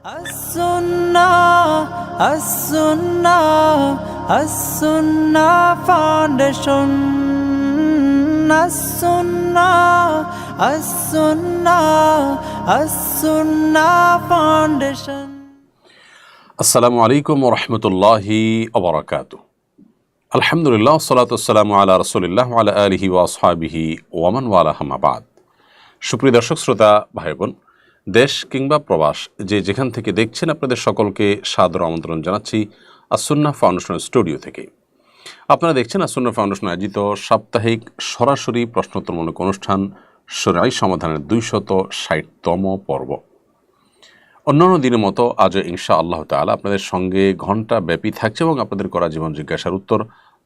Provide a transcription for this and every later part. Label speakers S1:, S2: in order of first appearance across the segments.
S1: As-Sunnah, As-Sunnah, As-Sunnah Foundation. As-Sunnah, As-Sunnah, As-Sunnah Foundation.
S2: আসসালামু আলাইকুম ওয়া রাহমাতুল্লাহি ওয়া বারাকাতুহু। আলহামদুলিল্লাহ ওয়াসসালাতু ওয়াসসালামু আলা রাসূলিল্লাহ ওয়া আলা আলিহি ওয়া আসহাবিহি ওয়া মান ওয়ালাহু আম্মা বাদ। সুপ্রিয় দর্শক শ্রোতা ভাই বোন, দেশ কিংবা প্রবাস যে যেখান থেকে দেখছেন, আপনাদের সকলকে সাদর আমন্ত্রণ জানাচ্ছি আস-সুন্নাহ ফাউন্ডেশন স্টুডিও থেকে। আপনারা দেখছেন আস-সুন্নাহ ফাউন্ডেশন আয়োজিত সাপ্তাহিক সরাসরি প্রশ্নোত্তরমূলক অনুষ্ঠান শরঈ সমাধানের 260তম পর্ব। অন্যান্য দিনের মতো আজও ইনশা আল্লাহ তাআলা আপনাদের সঙ্গে ঘণ্টা ব্যাপী থাকছে এবং আপনাদের করা জীবন জিজ্ঞাসার উত্তর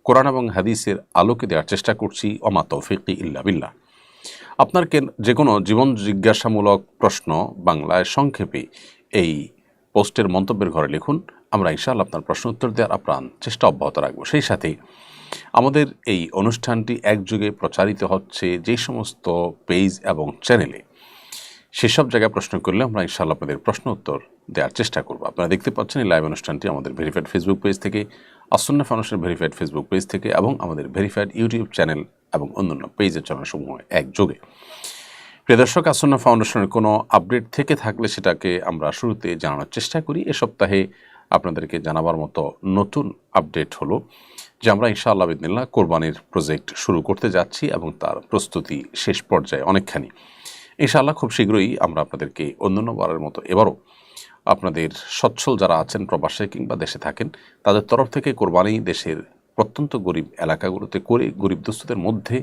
S2: কোরআন এবং হাদিসের আলোকে দেওয়ার চেষ্টা করছি। ওমা তৌফিকি ইল্লা বিল্লাহ। আপনার যে কোনো জীবন জিজ্ঞাসামূলক প্রশ্ন বাংলায় সংক্ষেপে এই পোস্টের মন্তব্যের ঘরে লিখুন। আমরা ইনশাআল্লাহ আপনার প্রশ্ন উত্তর দেওয়ার আপ্রাণ চেষ্টা অব্যাহত রাখবো। সেই সাথে আমাদের এই অনুষ্ঠানটি একযোগে প্রচারিত হচ্ছে যেই সমস্ত পেজ এবং চ্যানেলে, সেসব জায়গায় প্রশ্ন করলে আমরা ইনশাআল্লাহ আপনাদের প্রশ্ন উত্তর দেওয়ার চেষ্টা করব। আপনারা দেখতে পাচ্ছেন এই লাইভ অনুষ্ঠানটি আমাদের ভেরিফাইড ফেসবুক পেজ থেকে, আস-সুন্নাহ ফাউন্ডেশনের ভেরিফাইড ফেসবুক পেজ থেকে এবং আমাদের ভেরিফাইড ইউটিউব চ্যানেল এবং অন্যান্য পেজের চ্যানেলসমূহ একযোগে। প্রিয় দর্শক, আস-সুন্নাহ ফাউন্ডেশনের কোনো আপডেট থেকে থাকলে সেটাকে আমরা শুরুতে জানানোর চেষ্টা করি। এ সপ্তাহে আপনাদেরকে জানাবার মতো নতুন আপডেট হলো যে আমরা ইনশাআল্লাহ বিদিনিল্লাহ কোরবানির প্রজেক্ট শুরু করতে যাচ্ছি এবং তার প্রস্তুতি শেষ পর্যায়ে অনেকখানি। ইনশাআল্লাহ খুব শীঘ্রই আমরা আপনাদেরকে অন্যান্যবারের মতো এবারও আপনাদের সচ্ছল যারা আছেন প্রবাসে কিংবা দেশে থাকেন, তাদের তরফ থেকে কোরবানি দেশের প্রত্যন্ত গরিব এলাকাগুলোতে করে গরিব দুস্থদের মধ্যে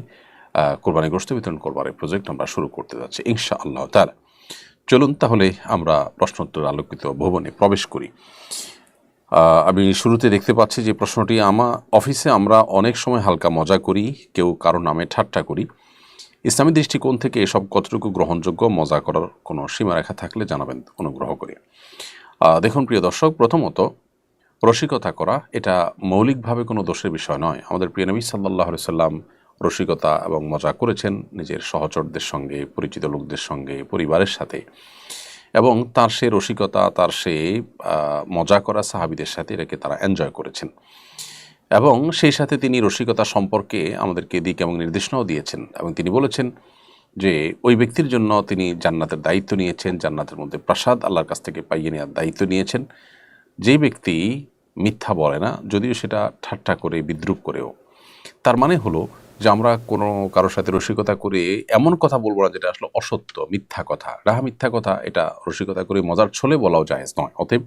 S2: কোরবানি গোশত বিতরণ করবার এই প্রজেক্ট আমরা শুরু করতে যাচ্ছি ইনশাআল্লাহ তাআলা। চলুন তাহলে আমরা প্রশ্নোত্তর আলোকিত ভবনে প্রবেশ করি। আমি শুরুতে দেখতে পাচ্ছি যে প্রশ্নটি, অফিসে আমরা অনেক সময় হালকা মজা করি, কেউ কারো নামে ঠাট্টা করি। ইসলামী দৃষ্টিকোণ থেকে এসব কতটুকু গ্রহণযোগ্য? মজা করার কোনো সীমারেখা থাকলে জানাবেন অনুগ্রহ করে। দেখুন প্রিয় দর্শক, প্রথমত রসিকতা করা এটা মৌলিকভাবে কোনো দোষের বিষয় নয়। আমাদের প্রিয় নবী সাল্লাল্লাহু আলাইহি সাল্লাম রসিকতা এবং মজা করেছেন নিজের সহচরদের সঙ্গে, পরিচিত লোকদের সঙ্গে, পরিবারের সাথে, এবং তার সে রসিকতা, তার সে মজা করা সাহাবীদের সাথে এটাকে তারা এনজয় করেছেন এবং সেই সাথে তিনি রসিকতা সম্পর্কে আমাদেরকে দিক এবং নির্দেশনাও দিয়েছেন এবং তিনি বলেছেন যে ওই ব্যক্তির জন্য তিনি জান্নাতের দায়িত্ব নিয়েছেন, জান্নাতের মধ্যে প্রাসাদ আল্লাহর কাছ থেকে পাইয়ে নেওয়ার দায়িত্ব নিয়েছেন যেই ব্যক্তি মিথ্যা বলে না, যদিও সেটা ঠাট্টা করে বিদ্রূপ করেও। তার মানে হলো যে আমরা কোনো কারোর সাথে রসিকতা করে এমন কথা বলবো না যেটা আসলে অসত্য, মিথ্যা কথা, মিথ্যা কথা, এটা রসিকতা করে মজার ছলে বলাও জায়েজ নয়। অতএব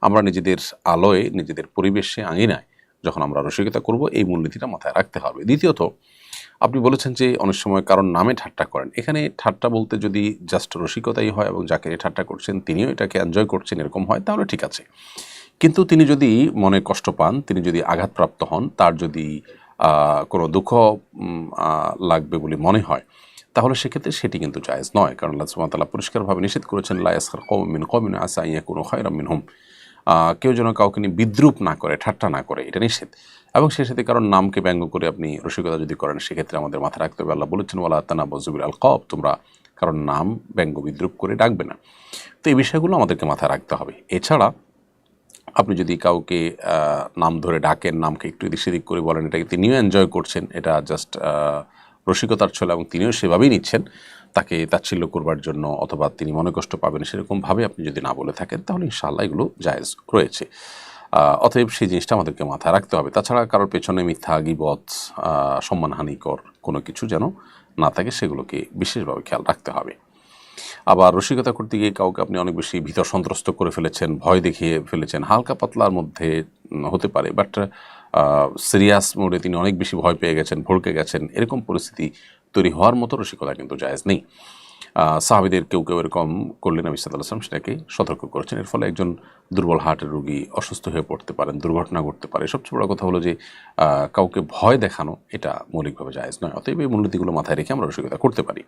S2: আমরা নিজেদের আলোয়, নিজেদের পরিবেশে, আঙিনায় যখন আমরা রসিকতা করব এই মূলনীতিটা মাথায় রাখতে হবে। দ্বিতীয়ত, আপনি বলেছেন যে অনেক সময় কারোর নামে ঠাট্টা করেন। এখানে ঠাট্টা বলতে যদি জাস্ট রসিকতাই হয় এবং যাকে ঠাট্টা করছেন তিনিও এটাকে এনজয় করছেন এরকম হয় তাহলে ঠিক আছে। কিন্তু তিনি যদি মনে কষ্ট পান, তিনি যদি আঘাতপ্রাপ্ত হন, তার যদি কোনো দুঃখ লাগবে বলে মনে হয়, তাহলে সেক্ষেত্রে সেটি কিন্তু জায়েজ নয়। কারণ আল্লাহ সুবহানাহু ওয়া তাআলা পরিষ্কারভাবে নিষেধ করেছেন, লা ইয়াসখার কওমুম মিন কওমিন আসা আন ইয়াকুনু খায়রাম মিনহুম। কেউ যেন কাউকে নিয়ে বিদ্রূপ না করে, ঠাট্টা না করে, এটা নিষেধ। এবং সেই সাথে কারণ নামকে ব্যঙ্গ করে আপনি রসিকতা যদি করেন, সেক্ষেত্রে আমাদের মাথায় রাখতে হবে, আল্লাহ বলেছেন ওয়ালা তানাবাযু বিল আলকাব, তোমরা কারণ নাম ব্যঙ্গ বিদ্রূপ করে ডাকবে না। তো এই বিষয়গুলো আমাদেরকে মাথায় রাখতে হবে। এছাড়া আপনি যদি কাউকে নাম ধরে ডাকেন, নামকে একটু এদিক সেদিক করে বলেন, এটাকে তিনিও এনজয় করছেন, এটা জাস্ট রসিকতার ছলে এবং তিনিও সেভাবেই নিচ্ছেন, তাকে তাচ্ছিল্য করবার জন্য অথবা তিনি মনে কষ্ট পাবেন সেরকমভাবে আপনি যদি না বলে থাকেন, তাহলে ইনশাআল্লাহ এগুলো জায়েজ রয়েছে। অতএব সেই জিনিসটা আমাদেরকে মাথায় রাখতে হবে। তাছাড়া কারোর পেছনে মিথ্যা, গীবত, সম্মানহানিকর কোনো কিছু যেন না থাকে, সেগুলোকে বিশেষভাবে খেয়াল রাখতে হবে। আবার রসিকতা করতে গিয়ে কাউকে আপনি অনেক বেশি ভীত সন্ত্রস্ত করে ফেলেছেন, ভয় দেখিয়ে ফেলেছেন, হালকা পাতলার মধ্যে হতে পারে, বাট সিরিয়াস মোডে তিনি অনেক বেশি ভয় পেয়ে গেছেন, ভড়কে গেছেন, এরকম পরিস্থিতি তৈরি হওয়ার মতো রসিকতা কিন্তু জায়েজ নেই। সাহাবীদের কেউ কেউ এরকম করলে নবী সাল্লাল্লাহু আলাইহি ওয়াসাল্লাম সেটাকে সতর্ক করেছেন। এর ফলে একজন দুর্বল হার্টের রোগী অসুস্থ হয়ে পড়তে পারেন, দুর্ঘটনা ঘটতে পারে। সবচেয়ে বড় কথা হলো যে কাউকে ভয় দেখানো এটা মৌলিকভাবে জায়েজ নয়। অতএব এই মূলনীতিগুলো মাথায় রেখে আমরা রসিকতা করতে পারি।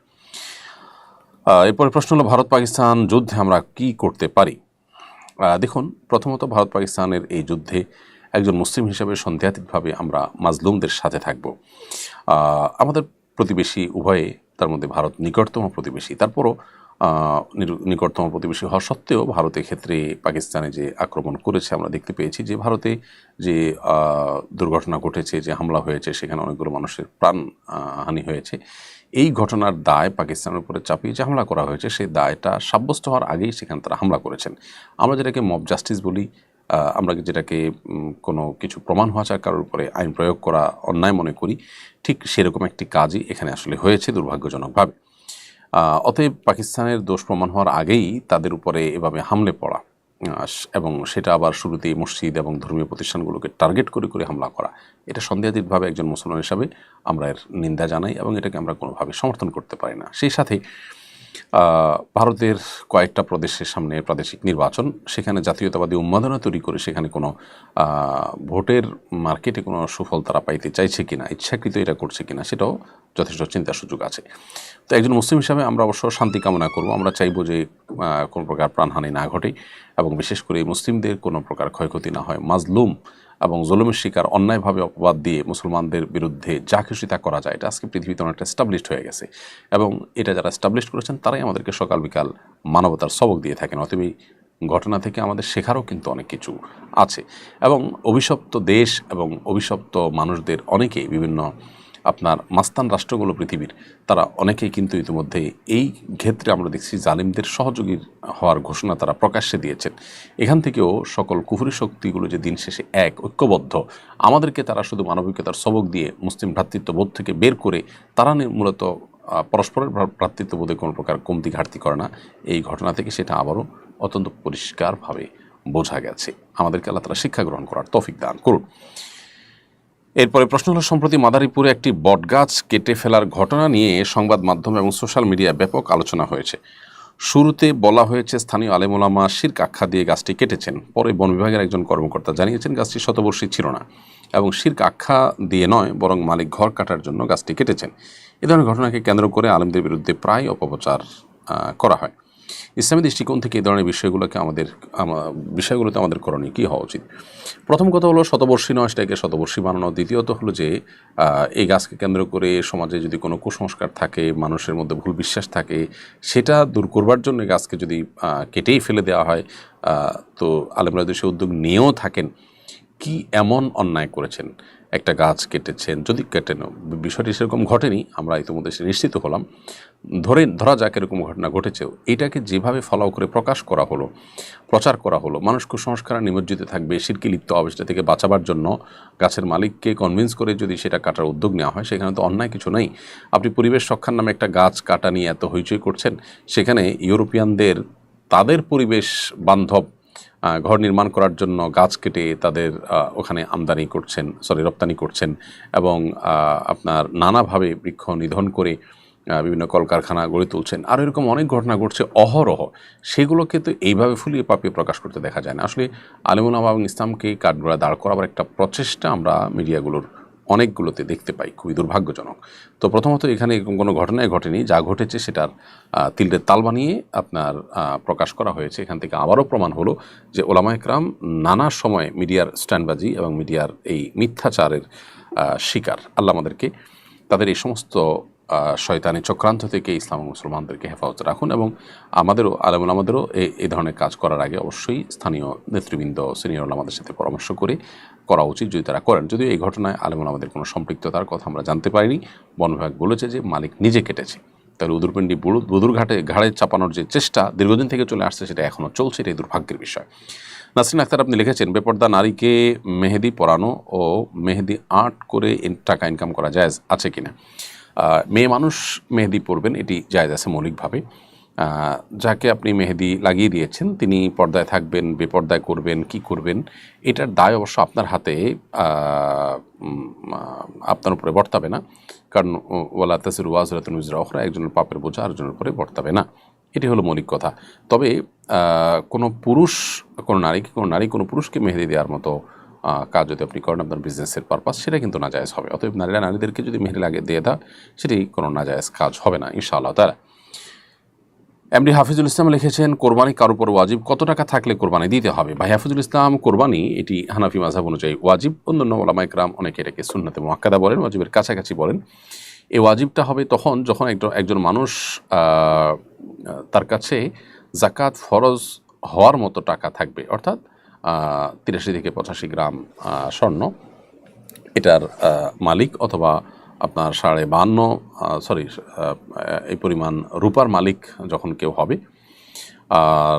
S2: এরপরে প্রশ্ন হলো, ভারত পাকিস্তান যুদ্ধে আমরা কি করতে পারি? দেখুন, প্রথমত ভারত পাকিস্তানের এই যুদ্ধে একজন মুসলিম হিসেবে সন্দেহাতীতভাবে আমরা মাজলুমদের সাথে থাকব। আমাদের প্রতিবেশী উভয়ে, তার মধ্যে ভারত নিকটতম প্রতিবেশী, তারপরও নিকটতম প্রতিবেশী হওয়া সত্ত্বেও ভারতের ক্ষেত্রে পাকিস্তানে যে আক্রমণ করেছে আমরা দেখতে পেয়েছি যে ভারতে যে দুর্ঘটনা ঘটেছে, যে হামলা হয়েছে, সেখানে অনেকগুলো মানুষের প্রাণ হানি হয়েছে। এই ঘটনার দায় পাকিস্তানের উপরে চাপিয়ে যে হামলা করা হয়েছে, সেই দায়টা সাব্যস্ত হওয়ার আগেই সেখানে তারা হামলা করেছেন। আমরা যেটাকে মব জাস্টিস বলি, আমরা যেটাকে কোনো কিছু প্রমাণ হওয়া চায় কারোর উপরে আইন প্রয়োগ করা অন্যায় মনে করি, ঠিক সেরকম একটি কাজই এখানে আসলে হয়েছে দুর্ভাগ্যজনকভাবে। অতএব পাকিস্তানের দোষ প্রমাণ হওয়ার আগেই তাদের উপরে এভাবে হামলে পড়া এবং সেটা আবার শুরুতেই মসজিদ এবং ধর্মীয় প্রতিষ্ঠানগুলোকে টার্গেট করে করে হামলা করা, এটা সন্দেহাতীতভাবে একজন মুসলমান হিসাবে আমরা এর নিন্দা জানাই এবং এটাকে আমরা কোনোভাবে সমর্থন করতে পারি না। সেই সাথে ভারতের কয়েকটা প্রদেশের সামনে প্রাদেশিক নির্বাচন, সেখানে জাতীয়তাবাদী উন্মাদনা তৈরি করে সেখানে কোনো ভোটের মার্কেটে কোনো সুফল তারা পাইতে চাইছে কিনা, ইচ্ছাকৃত এটা করছে কিনা, সেটাও যথেষ্ট চিন্তার সুযোগ আছে। তো একজন মুসলিম হিসাবে আমরা অবশ্য শান্তি কামনা করব, আমরা চাইব যে কোনো প্রকার প্রাণহানি না ঘটে এবং বিশেষ করে মুসলিমদের কোনো প্রকার ক্ষয়ক্ষতি না হয়। মাজলুম এবং জুলুমের শিকার অন্যায়ভাবে অপবাদ দিয়ে মুসলমানদের বিরুদ্ধে যা খুশি তা করা যায়, এটা আজকে পৃথিবীতে অনেকটা এস্টাবলিশড হয়ে গেছে এবং এটা যারা এস্টাবলিশ করেছেন তারাই আমাদেরকে সকাল বিকাল মানবতার সবক দিয়ে থাকেন। অতএব ঘটনা থেকে আমাদের শেখারও কিন্তু অনেক কিছু আছে এবং অভিশপ্ত দেশ এবং অভিশপ্ত মানুষদের অনেকেই বিভিন্ন আপনার মাস্তান রাষ্ট্রগুলো পৃথিবীর, তারা অনেকেই কিন্তু ইতিমধ্যে এই ক্ষেত্রে আমরা দেখছি জালিমদের সহযোগী হওয়ার ঘোষণা তারা প্রকাশ্যে দিয়েছেন। এখান থেকেও সকল কুফরি শক্তিগুলো যে দিন শেষে এক ঐক্যবদ্ধ, আমাদেরকে তারা শুধু মানবিকতার সবক দিয়ে মুসলিম ভ্রাতৃত্ববোধ থেকে বের করে তারা মূলত পরস্পরের ভ্রাতৃত্ববোধে কোনো প্রকার কমতি ঘাটতি করে না, এই ঘটনা থেকে সেটা আবারও অত্যন্ত পরিষ্কারভাবে বোঝা গেছে। আমাদেরকে আল্লাহ তাআলা শিক্ষা গ্রহণ করার তৌফিক দান করুন। এরপরে প্রশ্ন হলো, সম্প্রতি মাদারীপুরে একটি বটগাছ কেটে ফেলার ঘটনা নিয়ে সংবাদ মাধ্যম এবং সোশ্যাল মিডিয়ায় ব্যাপক আলোচনা হয়েছে। শুরুতে বলা হয়েছে স্থানীয় আলেম ওলামা শিরক আখ্যা দিয়ে গাছটি কেটেছেন। পরে বন বিভাগের একজন কর্মকর্তা জানিয়েছেন গাছটি শতবর্ষী ছিল না এবং শিরক আখ্যা দিয়ে নয়, বরং মালিক ঘর কাটার জন্য গাছটি কেটেছেন। এ ধরনের ঘটনাকে কেন্দ্র করে আলেমদের বিরুদ্ধে প্রায় অপপ্রচার করা হয়। ইসলামী দৃষ্টিকোণ থেকে এই ধরনের বিষয়গুলোতে আমাদের করণীয় কী হওয়া উচিত? প্রথম কথা হলো শতবর্ষী নয় সেটাকে শতবর্ষী বানানো। দ্বিতীয়ত হলো যে এই গাছকে কেন্দ্র করে সমাজে যদি কোনো কুসংস্কার থাকে, মানুষের মধ্যে ভুল বিশ্বাস থাকে, সেটা দূর করবার জন্য গাছকে যদি কেটেই ফেলে দেওয়া হয়, তো আলেমরা দেশে উদ্যোগ নিয়েও থাকেন, কি এমন অন্যায় করেছেন, একটা গাছ কেটেছেন, যদি কেটেন বিষয়টি সেরকম ঘটেনি, আমরা ইতিমধ্যে নিশ্চিত হলাম, ধরা যাক এরকম ঘটনা ঘটেছেও, এটাকে যেভাবে ফলো করে প্রকাশ করা হলো, প্রচার করা হলো, মানুষ কুসংস্কারে নিমজ্জিত থাকবে, শিরকে লিপ্ত অবস্থা থেকে বাঁচাবার জন্য গাছের মালিককে কনভিন্স করে যদি সেটা কাটার উদ্যোগ নেওয়া হয়, সেখানে তো অন্যায় কিছু নেই। আপনি পরিবেশ রক্ষার নামে একটা গাছ কাটা নিয়ে এত হইচই করছেন, সেখানে ইউরোপিয়ানদের তাদের পরিবেশ বান্ধব ঘর নির্মাণ করার জন্য গাছ কেটে তাদের ওখানে রপ্তানি করছেন এবং আপনার নানাভাবে বৃক্ষ নিধন করে বিভিন্ন কলকারখানা গড়ে তুলছেন। আর এরকম অনেক ঘটনা ঘটছে অহরহ, সেগুলোকে তো এইভাবে ফুলিয়ে পাপিয়ে প্রকাশ করতে দেখা যায় না। আসলে আলেম ওলামা এবং ইসলামকে কাঠগড়ায় দাঁড় করাবার একটা প্রচেষ্টা আমরা মিডিয়াগুলোর অনেকগুলোতে দেখতে পাই, খুবই দুর্ভাগ্যজনক। তো প্রথমত এখানে এরকম কোনো ঘটনাই ঘটেনি, যা ঘটেছে সেটার তিলদের তাল বানিয়ে আপনার প্রকাশ করা হয়েছে। এখান থেকে আবারও প্রমাণ হলো যে ওলামায়ে কেরাম নানা সময় মিডিয়ার স্ট্যান্ডবাজি এবং মিডিয়ার এই মিথ্যাচারের শিকার। আল্লাহ আমাদেরকে তাদের এই সমস্ত শয়তানি চক্রান্ত থেকে ইসলাম ও মুসলমানদেরকে হেফাজত রাখুন এবং আমাদেরও এই ধরনের কাজ করার আগে অবশ্যই স্থানীয় নেতৃবৃন্দ, সিনিয়র ওলামাদের সাথে পরামর্শ করে করা উচিত, যদি তারা করেন। যদিও এই ঘটনায় আমাদের কোনো সম্পৃক্ততার কথা আমরা জানতে পারিনি, বন বিভাগ বলেছে যে মালিক নিজে কেটেছে। তাহলে উদুরপিণ্ডি বধুর ঘাড়ে চাপানোর যে চেষ্টা দীর্ঘদিন থেকে চলে আসছে, সেটা এখনও চলছে, এটাই দুর্ভাগ্যের বিষয়। নাসরিন আক্তার আপনি লিখেছেন, বেপর্দা নারীকে মেহেদি পরানো ও মেহেদি আর্ট করে টাকা ইনকাম করা জায়েজ আছে কিনা? মেয়ে মানুষ মেহেদি পরবেন, এটি জায়েজ আছে মৌলিকভাবে। যাকে আপনি মেহেদি লাগিয়ে দিয়েছেন তিনি পর্দায় থাকবেন, বেপর্দায় করবেন, কি করবেন, এটার দায় অবশ্য আপনার হাতে, আপনার উপরে বর্তাবে না। কারণ ওয়ালা তাসিরু ওয়াজরাতুন উজরা উখরা, একজনের পাপের বোঝা আরেকজনের উপরে বর্তাবে না, এটি হলো মৌলিক কথা। তবে কোনো নারী কোনো পুরুষকে মেহেদি দেওয়ার মতো কাজ যদি আপনি করেন আপনার বিজনেসের পারপাস, সেটা কিন্তু নাজায়েজ হবে। অতএব নারীদেরকে যদি মেহেদি লাগিয়ে দিয়ে দেয়, সেটি কোনো নাজায়েজ কাজ হবে না ইনশাআল্লাহ তাআলা। এমডি হাফিজুল ইসলাম লিখেছেন, কোরবানি কার উপর ওয়াজিব, কত টাকা থাকলে কোরবানি দিতে হবে? ভাই হাফিজুল ইসলাম, কোরবানি এটি হানাফি মাযহাব অনুযায়ী ওয়াজিব, অন্যান্য উলামায়ে কেরাম অনেকে এটাকে সুন্নাতে মুআক্কাদা বলেন, ওয়াজিবের কাছাকাছি বলেন। এই ওয়াজিবটা হবে যখন একজন মানুষ তার কাছে জাকাত ফরজ হওয়ার মতো টাকা থাকবে, অর্থাৎ 83 থেকে 85 গ্রাম স্বর্ণ এটার মালিক, অথবা আপনার 52 এই পরিমাণ রূপার মালিক যখন কেউ হবে, আর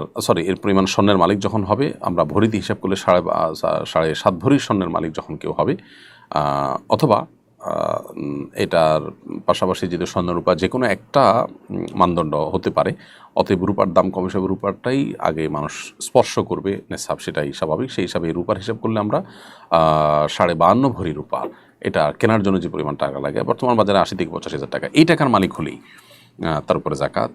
S2: এর পরিমাণ স্বর্ণের মালিক যখন হবে, আমরা ভরিতে হিসাব করলে 7.5 ভরি স্বর্ণের মালিক যখন কেউ হবে, অথবা এটার পাশাপাশি যদি স্বর্ণ রূপা যে কোনো একটা মানদণ্ড হতে পারে, অতএব রূপার দাম কম হিসাবে রূপারটাই আগে মানুষ স্পর্শ করবে নেশাব, সেটাই স্বাভাবিক। সেই হিসাবে রূপার হিসাব করলে আমরা 52.5 ভরি রূপা এটা কেনার জন্য যে পরিমাণ টাকা লাগে বর্তমান বাজারে 80 থেকে 85 হাজার টাকা, এই টাকার মালিক হলেই তার উপরে জাকাত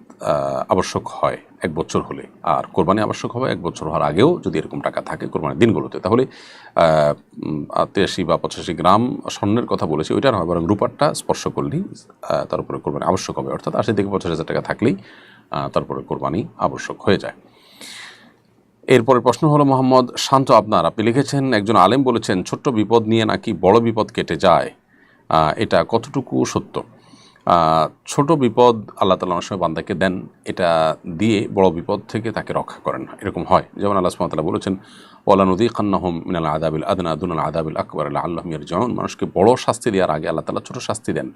S2: আবশ্যক হয় 1 বছর হলে, আর কোরবানি আবশ্যক হবে 1 বছর হওয়ার আগেও যদি এরকম টাকা থাকে কোরবানির দিনগুলোতে। তাহলে 83 বা 85 গ্রাম স্বর্ণের কথা বলেছি, ওইটা নয়, বরং রূপারটা স্পর্শ করলেই তার উপরে কোরবানি আবশ্যক হবে, অর্থাৎ 80 থেকে 85 হাজার টাকা থাকলেই তারপরে কোরবানি আবশ্যক হয়ে যায়। এরপরে প্রশ্ন হলো মোহাম্মদ শান্ত আপনি লিখেছেন, একজন আলেম বলেছেন ছোট্ট বিপদ নিয়ে নাকি বড় বিপদ কেটে যায়, এটা কতটুকু সত্য? ছোট বিপদ আল্লাহ তাআলা অনেক সময় বান্দাকে দেন, এটা দিয়ে বড় বিপদ থেকে তাকে রক্ষা করেন না, এরকম হয়। যেমন আল্লাহ সুবহানাহু ওয়া তাআলা বলেছেন, ওয়ালানুযীকান্নাহুম মিনাল আযাবিল আদনা দুনাল আযাবিল আকবার লাআল্লাহুম ইয়ারজিউন। মানুষকে বড় শাস্তি দেওয়ার আগে আল্লাহ তাআলা ছোট শাস্তি দেন,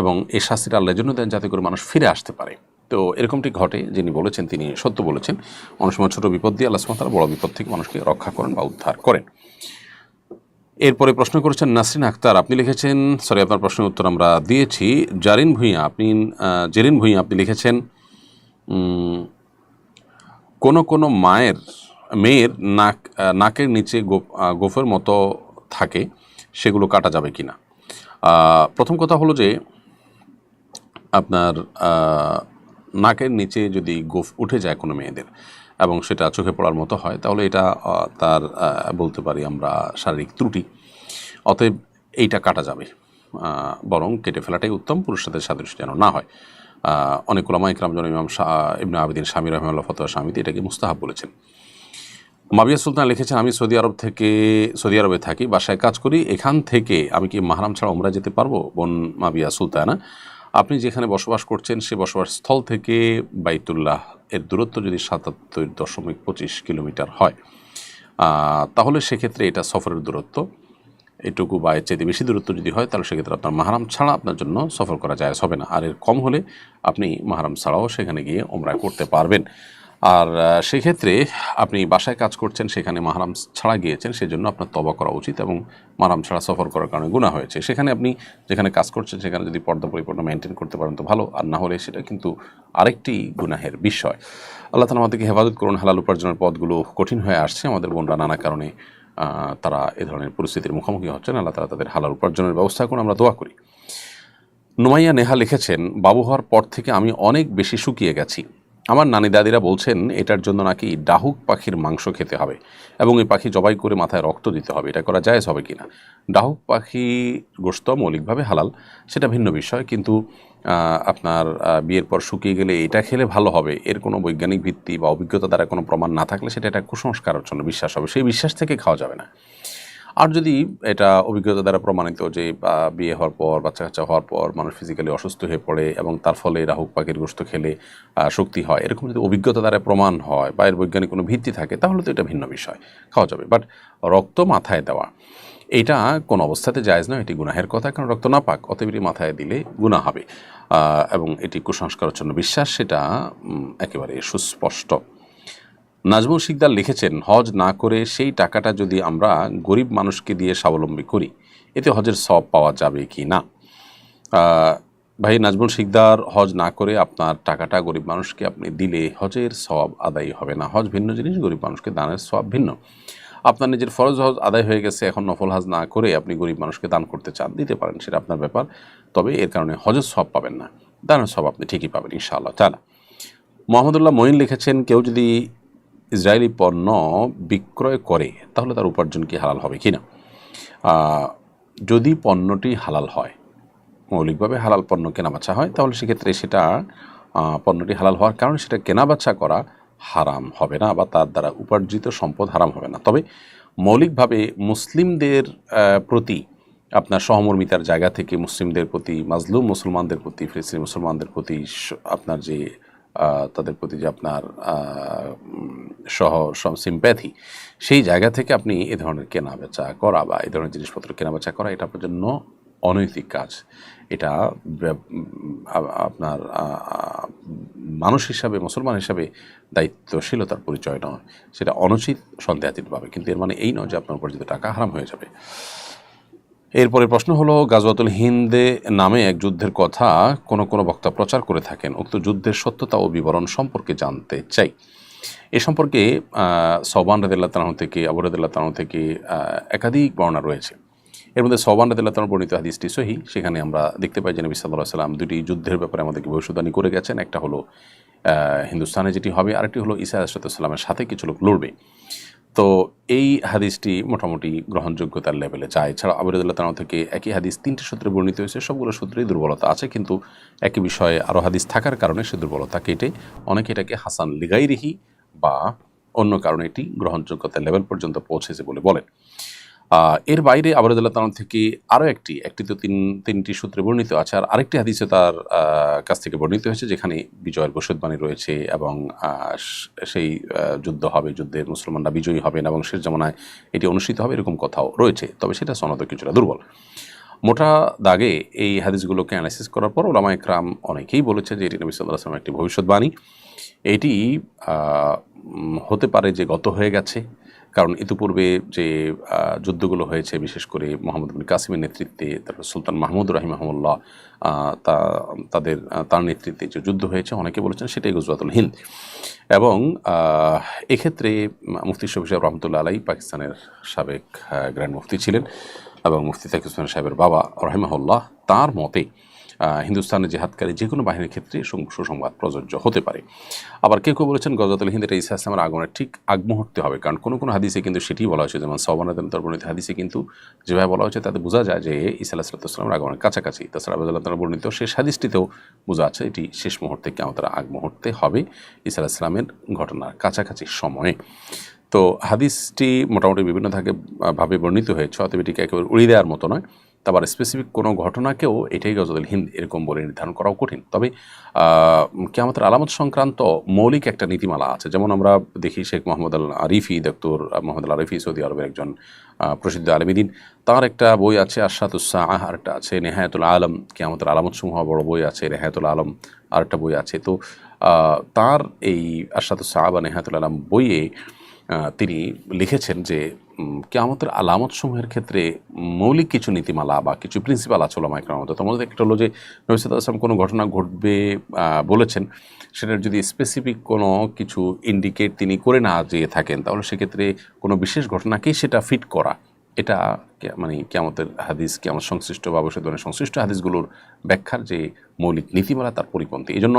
S2: এবং এই শাস্তিটা আল্লাহর জন্য দেন যাতে করে মানুষ ফিরে আসতে পারে। তো এরকমটি ঘটে, যিনি বলেছেন তিনি সত্য বলেছেন। অনেক সময় ছোট বিপদ দিয়ে আল্লাহ সুবহানাহু ওয়া তাআলা বড় বিপদ থেকে মানুষকে রক্ষা করেন বা উদ্ধার করেন। এরপরে প্রশ্ন করেছেন নাসরিন আক্তার, আপনি লিখেছেন, আপনার প্রশ্নের উত্তর আমরা দিয়েছি। জেরিন ভূঁইয়া আপনি লিখেছেন, কোনো মেয়ের নাকের নিচে গোফের মতো থাকে, সেগুলো কাটা যাবে কিনা? প্রথম কথা হলো যে আপনার নাকের নিচে যদি গোফ উঠে যায় কোনো মেয়েদের এবং সেটা চোখে পড়ার মতো হয়, তাহলে এটা তার বলতে পারি আমরা শারীরিক ত্রুটি, অতএব এইটা কাটা যাবে, বরং কেটে ফেলাটাই উত্তম, পুরুষের সাথে সাদৃশ্য যেন না হয়। অনেক উলামা ইকরাম যেমন ইমাম ইবনে আবিদিন শামী রাহিমাহুল্লাহ ফতোয়া শামীতে এটাকে মুস্তাহাব বলেছেন। মাবিয়া সুলতান লিখেছেন, আমি সৌদি আরবে থাকি, বাসায় কাজ করি, এখান থেকে আমি কি মাহরাম ছাড়া উমরা যেতে পারবো? বোন মাবিয়া সুলতানা, আপনি যেখানে বসবাস করছেন সে বসবাস স্থল থেকে বাইতুল্লাহ এর দূরত্ব যদি 77.25 কিলোমিটার হয়, তাহলে সেক্ষেত্রে এটা সফরের দূরত্ব, এটুকু বা এর চাইতে বেশি দূরত্ব যদি হয় তাহলে সেক্ষেত্রে আপনার মাহরাম ছাড়া আপনার জন্য সফর করা জায়েজ হবে না। আর এর কম হলে আপনি মাহরাম ছাড়াও সেখানে গিয়ে উমরা করতে পারবেন। আর সেক্ষেত্রে আপনি বাসায় কাজ করছেন, সেখানে মাহরাম ছাড়া গিয়েছেন, সেজন্য আপনার তওবা করা উচিত, এবং মাহরাম ছাড়া সফর করার কারণে গুনাহ হয়েছে। সেখানে আপনি যেখানে কাজ করছেন সেখানে যদি পর্দা পরিপূর্ণ মেনটেন করতে পারেন তো ভালো, আর না হলে সেটা কিন্তু আরেকটি গুনাহের বিষয়। আল্লাহ তাআলা আমাদেরকে হেফাজত করুন। হালাল উপার্জনের পথগুলো কঠিন হয়ে আসছে, আমাদের বোনরা নানা কারণে তারা এ ধরনের পরিস্থিতির মুখোমুখি হচ্ছেন। আল্লাহ তাআলা তাদের হালাল উপার্জনের ব্যবস্থা করুন, আমরা দোয়া করি। নুমাইয়া নেহা লিখেছেন, বাবু হওয়ার পর থেকে আমি অনেক বেশি শুকিয়ে গেছি। আমার নানি দাদিরা বলছেন এটার জন্য নাকি ডাহুক পাখির মাংস খেতে হবে এবং এই পাখি জবাই করে মাথায় রক্ত দিতে হবে, এটা করা জায়েজ হবে কিনা? ডাহুক পাখি গোশত মৌলিকভাবে হালাল, সেটা ভিন্ন বিষয়, কিন্তু আপনার বিয়ের পর শুকিয়ে গেলে এটা খেলে ভালো হবে, এর কোনো বৈজ্ঞানিক ভিত্তি বা অভিজ্ঞতা দ্বারা কোনো প্রমাণ না থাকলে সেটা একটা কুসংস্কারের জন্য বিশ্বাস হবে, সেই বিশ্বাস থেকে খাওয়া যাবে না। আর যদি এটা অভিজ্ঞতা দ্বারা প্রমাণিত যে বিয়ে হওয়ার পর, বাচ্চা কাচ্চা হওয়ার পর মানুষ ফিজিক্যালি অসুস্থ হয়ে পড়ে এবং তার ফলে রাহুক পাখির গোশত খেলে শক্তি হয়, এরকম যদি অভিজ্ঞতা দ্বারা প্রমাণ হয় বা এর বৈজ্ঞানিক কোনো ভিত্তি থাকে তাহলে তো এটা ভিন্ন বিষয়, খাওয়া যাবে। বাট রক্ত মাথায় দেওয়া এটা কোনো অবস্থাতে জায়েজ নয়, এটি গুনাহের কথা, কারণ রক্ত না পাক, অতএব মাথায় দিলে গুনাহ হবে, এবং এটি কুসংস্কারের জন্য বিশ্বাস, সেটা একেবারে সুস্পষ্ট। নাজমুল শিকদার লিখেছেন, হজ না করে সেই টাকাটা যদি আমরা গরিব মানুষকে দিয়ে স্বাবলম্বী করি, এতে হজের সওয়াব পাওয়া যাবে কি না? ভাই নাজমুল শিকদার, হজ না করে আপনার টাকাটা গরিব মানুষকে আপনি দিলে হজের সওয়াব আদায় হবে না। হজ ভিন্ন জিনিস, গরিব মানুষকে দানের সওয়াব ভিন্ন। আপনার নিজের ফরজ হজ আদায় হয়ে গেছে, এখন নফল হজ না করে আপনি গরিব মানুষকে দান করতে চান, দিতে পারেন, সেটা আপনার ব্যাপার, তবে এর কারণে হজের সওয়াব পাবেন না, দানের সওয়াব আপনি ঠিকই পাবেন ইনশাআল্লাহ তাআলা। মোহাম্মদুল্লাহ মঈন লিখেছেন, কেউ যদি ইসরায়েলি পণ্য বিক্রয় করে তাহলে তার উপার্জন কি হালাল হবে কি না? যদি পণ্যটি হালাল হয়, মৌলিকভাবে হালাল পণ্য কেনাবেচা হয়, তাহলে সেক্ষেত্রে সেটা পণ্যটি হালাল হওয়ার কারণে সেটা কেনাবেচা করা হারাম হবে না বা তার দ্বারা উপার্জিত সম্পদ হারাম হবে না। তবে মৌলিকভাবে মুসলিমদের প্রতি আপনার সহমর্মিতার জায়গা থেকে মুসলিমদের প্রতি, মাজলুম মুসলমানদের প্রতি, ফিলিস্তিনি মুসলমানদের প্রতি আপনার যে তাদের প্রতি যে আপনার সিম্প্যাথি, সেই জায়গা থেকে আপনি এ ধরনের কেনাবেচা করা বা এই ধরনের জিনিসপত্র কেনাবেচা করা এটা আপনার জন্য অনৈতিক কাজ। এটা আপনার মানুষ হিসাবে, মুসলমান হিসাবে দায়িত্বশীলতার পরিচয় নয়, সেটা অনুচিত সন্দেহাতীতভাবে। কিন্তু এর মানে এই নয় যে আপনার উপার্জিত টাকা হারাম হয়ে যাবে। এরপরে প্রশ্ন হলো, গাজওয়াতুল হিন্দে নামে এক যুদ্ধের কথা কোনো বক্তা প্রচার করে থাকেন, উক্ত যুদ্ধের সত্যতা ও বিবরণ সম্পর্কে জানতে চাই। এ সম্পর্কে সওবান রাদিয়াল্লাহু তাআলা থেকে, আবু রাদিয়াল্লাহু তাআলা থেকে একাধিক বর্ণনা রয়েছে। এর মধ্যে সওবান রাদিয়াল্লাহু তাআলা বর্ণিত হাদিসটি সহিহ। সেখানে আমরা দেখতে পাই যে নবী সাল্লাল্লাহু আলাইহি ওয়াসাল্লাম দুটি যুদ্ধের ব্যাপারে আমাদেরকে ভবিষ্যদ্বাণী করে গেছেন। একটা হলো হিন্দুস্তানে যেটি হবে, আরেকটি হলো ঈসা আলাইহিস সালামের সাথে কিছু লোক লড়বে। তো এই হাদিসটি মোটামুটি গ্রহণযোগ্যতার লেভেলে যায়। এছাড়া আবু রাদিয়াল্লাহু তাআলা থেকে একই হাদিস 3টি সূত্রে বর্ণিত হয়েছে। সবগুলো সূত্রেই দুর্বলতা আছে, কিন্তু একই বিষয়ে আরও হাদিস থাকার কারণে সে দুর্বলতা কেটে অনেকে এটাকে হাসান লিগাইরিহি বা অন্য কারণে এটি গ্রহণযোগ্যতার লেভেল পর্যন্ত পৌঁছেছে বলে বলেন। এর বাইরে আবু রাদিয়াল্লাহু তাআলা থেকে আরও একটি তো তিনটি সূত্রে বর্ণিত আছে, আর আরেকটি হাদিসে তার কাছ থেকে বর্ণিত হয়েছে যেখানে বিজয়ের ভবিষ্যদ্বাণী রয়েছে এবং সেই যুদ্ধ হবে, যুদ্ধে মুসলমানরা বিজয়ী হবেন এবং শেষ জামানায় এটি অনুষ্ঠিত হবে, এরকম কথাও রয়েছে। তবে সেটা সনদ কিছুটা দুর্বল। মোটা দাগে এই হাদিসগুলোকে অ্যানালাইসিস করার পর ওলামায়ে কেরাম অনেকেই বলেছে যে এটি নবী সাল্লাল্লাহু আলাইহি ওয়াসাল্লামের একটি ভবিষ্যদ্বাণী। এটি হতে পারে যে গত হয়ে গেছে, কারণ ইতিপূর্বে যে যুদ্ধগুলো হয়েছে, বিশেষ করে মোহাম্মদ বিন কাসিমের নেতৃত্বে, তারপর সুলতান মাহমুদ রাহিমাহুল্লাহ তার নেতৃত্বে যে যুদ্ধ হয়েছে, অনেকে বলেছেন সেটাই গজওয়াতুল হিন্দ। এবং এক্ষেত্রে মুফতি শফি সাহেব রহমতুল্লাহ আলাই পাকিস্তানের সাবেক গ্র্যান্ড মুফতি ছিলেন এবং মুফতি তাকি উসমান সাহেবের বাবা রাহিমাহুল্লাহ, তার মতে হিন্দুস্তানের জিহাদকারী যে কোনো বাহিনীর ক্ষেত্রে সুসংবাদ প্রযোজ্য হতে পারে। আবার কেউ কেউ বলেছেন গজওয়াতুল হিন্দ এটা ঈসা ইসলামের আগমনের ঠিক আগ মুহূর্তে হবে, কারণ কোনো হাদিসে কিন্তু সেটি বলা হয়েছে, যেমন সওবান রাদিয়াল্লাহু বর্ণিত হাদিসে কিন্তু যেভাবে বলা হয়েছে তাতে বোঝা যায় যে ঈসা আলাইহিস সালামের আগমনের কাছাকাছি। তাছাড়া আবু রাদিয়াল্লাহু বর্ণিত শেষ হাদিসটিতেও বোঝা যাচ্ছে এটি শেষ মুহূর্তে, কিয়ামতের আগ মুহূর্তে হবে, ঈসা আলাইহিস সালামের ঘটনার কাছাকাছি সময়ে। তো হাদিসটি মোটামুটি বিভিন্ন ভাবে বর্ণিত হয়েছে, অতএব এটিকে একেবারে উড়িয়ে দেওয়ার মতো নয়। তারপর স্পেসিফিক কোনো ঘটনাকেও এটাই গজওয়াতুল হিন্দ এরকম বলে নির্ধারণ করাও কঠিন। তবে কিয়ামতের আলামত সংক্রান্ত মৌলিক একটা নীতিমালা আছে। যেমন আমরা দেখি শেখ মোহাম্মদ আল আরিফি, ডক্টর মোহাম্মদ আল আরিফি, সৌদি আরবের একজন প্রসিদ্ধ আলেমীদ্বীন, তার একটা বই আছে আশরাতুস সাআহ, আরেকটা আছে নেহায়াতুল আলম, কিয়ামতের আলামতসমূহ বড় বই আছে, নেহায়াতুল আলম আরেকটা বই আছে। তো তার এই আশরাতুস সাআহ বা নেহায়াতুল আলম বইয়ে তিনি লিখেছেন যে কিয়ামতের আলামতসমূহের ক্ষেত্রে মৌলিক কিছু নীতিমালা বা কিছু প্রিন্সিপাল আছে ওলামায়ে কেরামের মধ্যে। তার মধ্যে একটা হলো যে নবী সাল্লাল্লাহু আলাইহি ওয়াসাল্লাম কোনো ঘটনা ঘটবে বলেছেন, সেটার যদি স্পেসিফিক কোনো কিছু ইন্ডিকেট তিনি করে না দিয়ে থাকেন, তাহলে সেক্ষেত্রে কোনো বিশেষ ঘটনাকেই সেটা ফিট করা, এটা মানে কিয়ামতের হাদিস, কিয়ামত সংশ্লিষ্ট বা ভবিষ্যদ্বাণী সংশ্লিষ্ট হাদিসগুলোর ব্যাখ্যার যে মৌলিক নীতিমালা তার পরিপন্থী। এই জন্য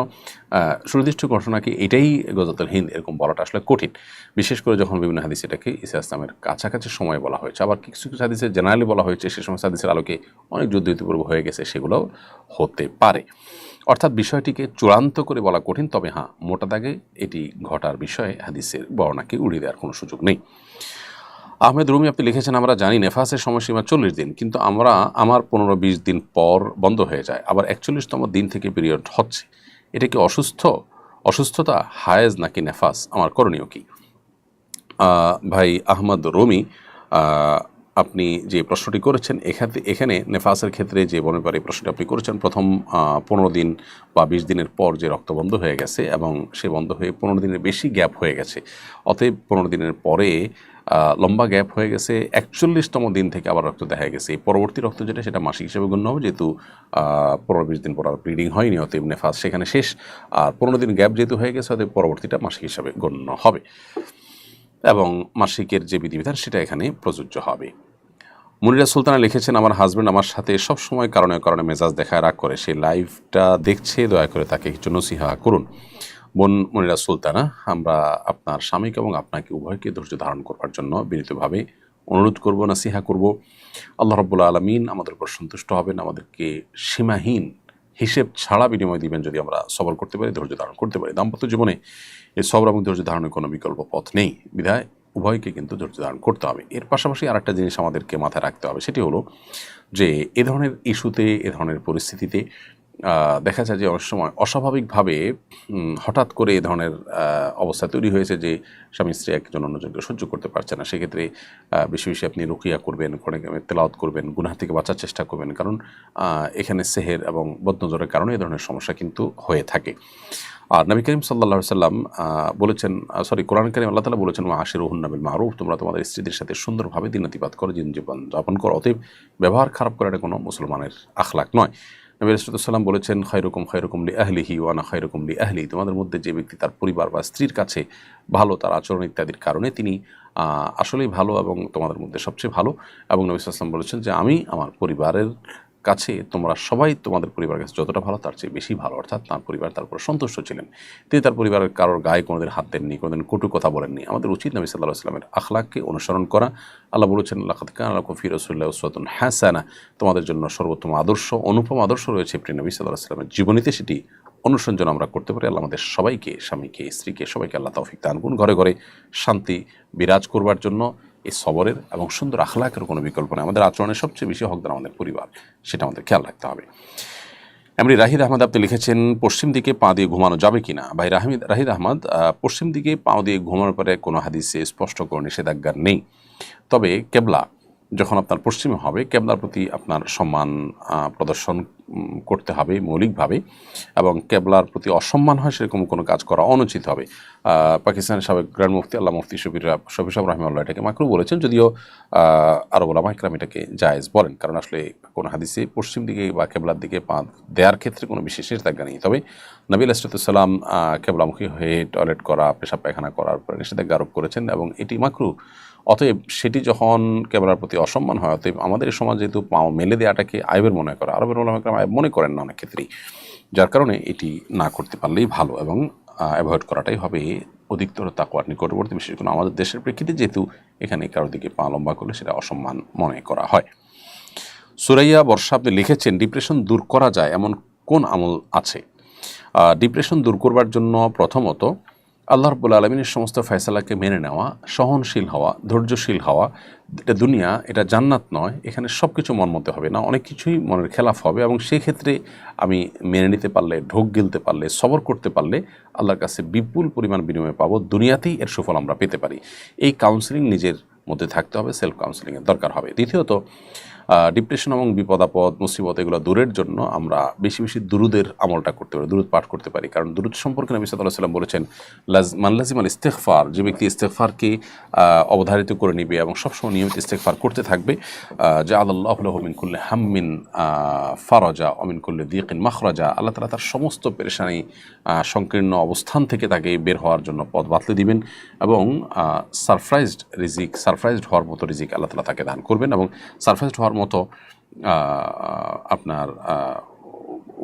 S2: সুনির্দিষ্ট ঘটনাকে এটাই গজওয়াতুল হিন্দ এরকম বলাটা আসলে কঠিন, বিশেষ করে যখন বিভিন্ন হাদিস এটাকে ঈসা ইসলামের কাছাকাছি সময় বলা হয়েছে। আবার কিছু কিছু হাদিসে জেনারেলি বলা হয়েছে সে সমস্ত হাদিসের আলোকে অনেক যুদ্ধ ইতিপূর্বে হয়ে গেছে, সেগুলোও হতে পারে। অর্থাৎ বিষয়টিকে চূড়ান্ত করে বলা কঠিন, তবে হ্যাঁ, মোটা দাগে এটি ঘটার বিষয়ে হাদিসের বর্ণনাকে উড়িয়ে দেওয়ার কোনো সুযোগ নেই। আহমেদ রুমি আপনি লিখেছেন, আমরা জানি নেফাসের সময়সীমা 40 দিন, কিন্তু আমার 15-20 দিন পর বন্ধ হয়ে যায়, আবার 41তম দিন থেকে পিরিয়ড হচ্ছে, এটা কি অসুস্থতা, হায়েজ নাকি নেফাস, আমার করণীয় কি? ভাই আহমদ রুমি, আপনি যে প্রশ্নটি করেছেন এখানে নেফাসের ক্ষেত্রে যে বর্ণনা করে প্রশ্নটি আপনি করেছেন, প্রথম 15 দিন বা 20 দিনের পর যে রক্ত বন্ধ হয়ে গেছে এবং সে বন্ধ হয়ে 15 দিনের বেশি গ্যাপ হয়ে গেছে, অতএব 15 দিনের পরে লম্বা গ্যাপ হয়ে গেছে, 41তম দিন থেকে আবার রক্ত দেখা গেছে, এই পরবর্তী রক্ত যেটা সেটা মাসিক হিসেবে গণ্য হবে, যেহেতু 15-20 দিন পর আর ব্লিডিং হয়নি, অতএব নেফাস সেখানে শেষ। আর 15 দিন গ্যাপ যেহেতু হয়ে গেছে, অতএব পরবর্তীটা মাসিক হিসাবে গণ্য হবে এবং মাসিকের যে বিধিবিধান সেটা এখানে প্রযোজ্য হবে। মুনিরা সুলতানা লিখেছেন, আমার হাজব্যান্ড আমার সাথে সবসময় কারণে মেজাজ দেখায়, রাগ করে, সে লাইভটা দেখছে, দয়া করে তাকে কিছু নসিহা করুন। বোন মুনিরা সুলতানা, আমরা আপনার স্বামীকে এবং আপনাকে উভয়কে ধৈর্য ধারণ করবার জন্য বিনীতভাবে অনুরোধ করব, নসিহা করব। আল্লাহ রাব্বুল আলামিন আমাদের উপর সন্তুষ্ট হবেন, আমাদেরকে সীমাহীন হিসেব ছাড়া বিনিময় দিবেন যদি আমরা সবর করতে পারি, ধৈর্য ধারণ করতে পারি। দাম্পত্য জীবনে এই সবর এবং ধৈর্য ধারণের কোনো বিকল্প পথ নেই, বিধায় উভয়কে কিন্তু ধৈর্য ধারণ করতে হবে। এর পাশাপাশি আরেকটা জিনিস আমাদেরকে মাথায় রাখতে হবে, সেটি হলো যে এ ধরনের ইস্যুতে, এ ধরনের পরিস্থিতিতে দেখা যায় যে অনেক সময় অস্বাভাবিকভাবে হঠাৎ করে এ ধরনের অবস্থা তৈরি হয়েছে যে স্বামী স্ত্রী একজন অন্যজনকে সহ্য করতে পারছে না। সেক্ষেত্রে বেশি বেশি আপনি রুকিয়া করবেন, কোরআন তেলাওয়াত করবেন, গুনাহ থেকে বাঁচার চেষ্টা করবেন, কারণ এখানে সেহের এবং বদনজরের কারণে এ ধরনের সমস্যা কিন্তু হয়ে থাকে। আর নবী করিম সাল্লাল্লাহু আলাইহি সাল্লাম বলেছেন, কোরআন কারীম আল্লাহ তাআলা বলেছেন, আশিরুহুন্না বিল মারুফ, তোমরা তোমাদের স্ত্রীদের সাথে সুন্দরভাবে দিন অতিবাদ করো, জীবন যাপন করো। অতএব ব্যবহার খারাপ করাটা কোনো মুসলমানের আখলাক নয়। নবী রাসূলুল্লাহ সাল্লাল্লাহু আলাইহি ওয়াসাল্লাম বলেছেন, খায়রুকুম লি আহলিহি ওয়া আনা খায়রুকুম লি আহলি, তোমাদের মধ্যে যে ব্যক্তি তার পরিবার বা স্ত্রীর কাছে ভালো, তার আচরণ ইত্যাদির কারণে তিনি আসলেই ভালো এবং তোমাদের মধ্যে সবচেয়ে ভালো। এবং নবী সাল্লাল্লাহু আলাইহি ওয়াসাল্লাম বলেছেন যে আমি আমার পরিবারের কাছে, তোমরা সবাই তোমাদের পরিবারের কাছে যতটা ভালো তার চেয়ে বেশি ভালো। অর্থাৎ তার পরিবার তার উপর সন্তুষ্ট ছিলেন। তিনি তার পরিবারের কারোর গায়ে কোনোদিন হাত দেননি, কোনোদিন কটু কথা বলেননি। আমাদের উচিত নবী সাল্লাল্লাহু আলাইহি ওয়াসাল্লামের আখলাককে অনুসরণ করা। আল্লাহ বলেছেন, লাকাদ কানা লাকুম ফি রাসূলিল্লাহি উসওয়াতুন হাসানাহ, তোমাদের জন্য সর্বোত্তম আদর্শ, অনুপম আদর্শ রয়েছে প্রিয় নবী সাল্লাল্লাহু আলাইহি ওয়াসাল্লামের জীবনীতে। সেটি অনুসরণ যেন আমরা করতে পারি। আল্লাহ আমাদের সবাইকে, স্বামীকে, স্ত্রীকে, সবাইকে আল্লাহ তৌফিক দান করুন। ঘরে ঘরে শান্তি বিরাজ করবার জন্য এই সবরের এবং সুন্দর আখলাকের কোনো বিকল্প নেই। আমাদের আচরণের সবচেয়ে বেশি হকদার আমাদের পরিবার, সেটা আমাদের খেয়াল রাখতে হবে। এমনি রাহিদ আহমদ আপনি লিখেছেন, পশ্চিম দিকে পা দিয়ে ঘুমানো যাবে কিনা? ভাই রাহিদ আহমদ, পশ্চিম দিকে পা দিয়ে ঘুমানোর পরে কোনো হাদিসে স্পষ্ট কোনো নিষেধাজ্ঞা নেই। তবে কেবলা যখন আপনার পশ্চিমে হবে, কেবলার প্রতি আপনার সম্মান প্রদর্শন করতে হবে মৌলিকভাবে, এবং কেবলার প্রতি অসম্মান হয় সেরকম কোনো কাজ করা অনুচিত হবে। পাকিস্তানের সাবেক গ্র্যান্ড মুফতি আল্লাহ মুফতি শফি সাহেব রাহিমাহুল্লাহ এটাকে মাকরু বলেছেন, যদিও আরব উলামা ইকরাম এটাকে জায়েজ বলেন, কারণ আসলে কোনো হাদিসে পশ্চিম দিকে বা কেবলার দিকে পা দেওয়ার ক্ষেত্রে কোনো বিশেষ নিষেধাজ্ঞা নেই। তবে নবী আলাইহিস সালাম কেবলামুখী হয়ে টয়লেট করা, পেশাব পায়খানা করার পরে নিষেধাজ্ঞা আরোপ করেছেন এবং এটি মাকরু। অতএব সেটি যখন কেবলার প্রতি অসম্মান হয়, অতএব আমাদের এই সমাজ যেহেতু পাও মেলে দেওয়াটাকে আইবের মনে করে, আরবের উলামা ইকরাম আইব মনে করেন না অনেক ক্ষেত্রেই, যার কারণে এটি না করতে পারলেই ভালো এবং অ্যাভয়েড করাটাই হবে অধিকতর তাকওয়ার নিকটবর্তী। বিশেষ করে আমাদের দেশের প্রেক্ষিতে যেহেতু এখানে কারোর দিকে পা লম্বা করলে সেটা অসম্মান মনে করা হয়। সুরাইয়া বর্ষা আপনি লিখেছেন, ডিপ্রেশন দূর করা যায় এমন কোন আমল আছে? ডিপ্রেশন দূর করবার জন্য প্রথমত আল্লাহ রাব্বুল আলামিনের সমস্ত ফয়সালাকে মেনে নেওয়া, সহনশীল হওয়া, ধৈর্যশীল হওয়া। এটা দুনিয়া, এটা জান্নাত নয়, এখানে সব কিছু মন মতে হবে না, অনেক কিছুই মনের খেলাফ হবে, এবং সেই ক্ষেত্রে আমি মেনে নিতে পারলে, ঢোক গিলতে পারলে, সবর করতে পারলে আল্লাহর কাছে বিপুল পরিমাণ বিনিময় পাবো, দুনিয়াতেই এর সুফল আমরা পেতে পারি। এই কাউন্সেলিং নিজের মধ্যে থাকতে হবে, সেলফ কাউন্সেলিংয়ের দরকার হবে। দ্বিতীয়ত, ডিপ্রেশন এবং বিপদ আপদ মুসিবত এগুলো দূরের জন্য আমরা বেশি বেশি দুরুদের আমলটা করতে পারি, দুরুদ পাঠ করতে পারি। কারণ দুরুদ সম্পর্কে নবী সাল্লাল্লাহু আলাইহি ওয়াসাল্লাম বলেছেন, মান লাজিমাল ইস্তিগফার, যে ব্যক্তি ইস্তিগফারকে অবধারিত করে নিবে এবং সবসময় নিয়মিত ইস্তিগফার করতে থাকবে, জাআলাল্লাহু লাহু মিন কুল্লি হাম্মিন ফারাজা ওয়া মিন কুল্লি দিকিন মাখরাজা, আল্লাহ তাআলা তার সমস্ত পেরেশানি, সংকীর্ণ অবস্থান থেকে তাকে বের হওয়ার জন্য পথ বাতলে দিবেন, এবং সারপ্রাইজড হওয়ার মতো রিজিক আল্লাহ তাআলা তাকে দান করবেন, এবং সারপ্রাইজড হওয়ার মতো আপনার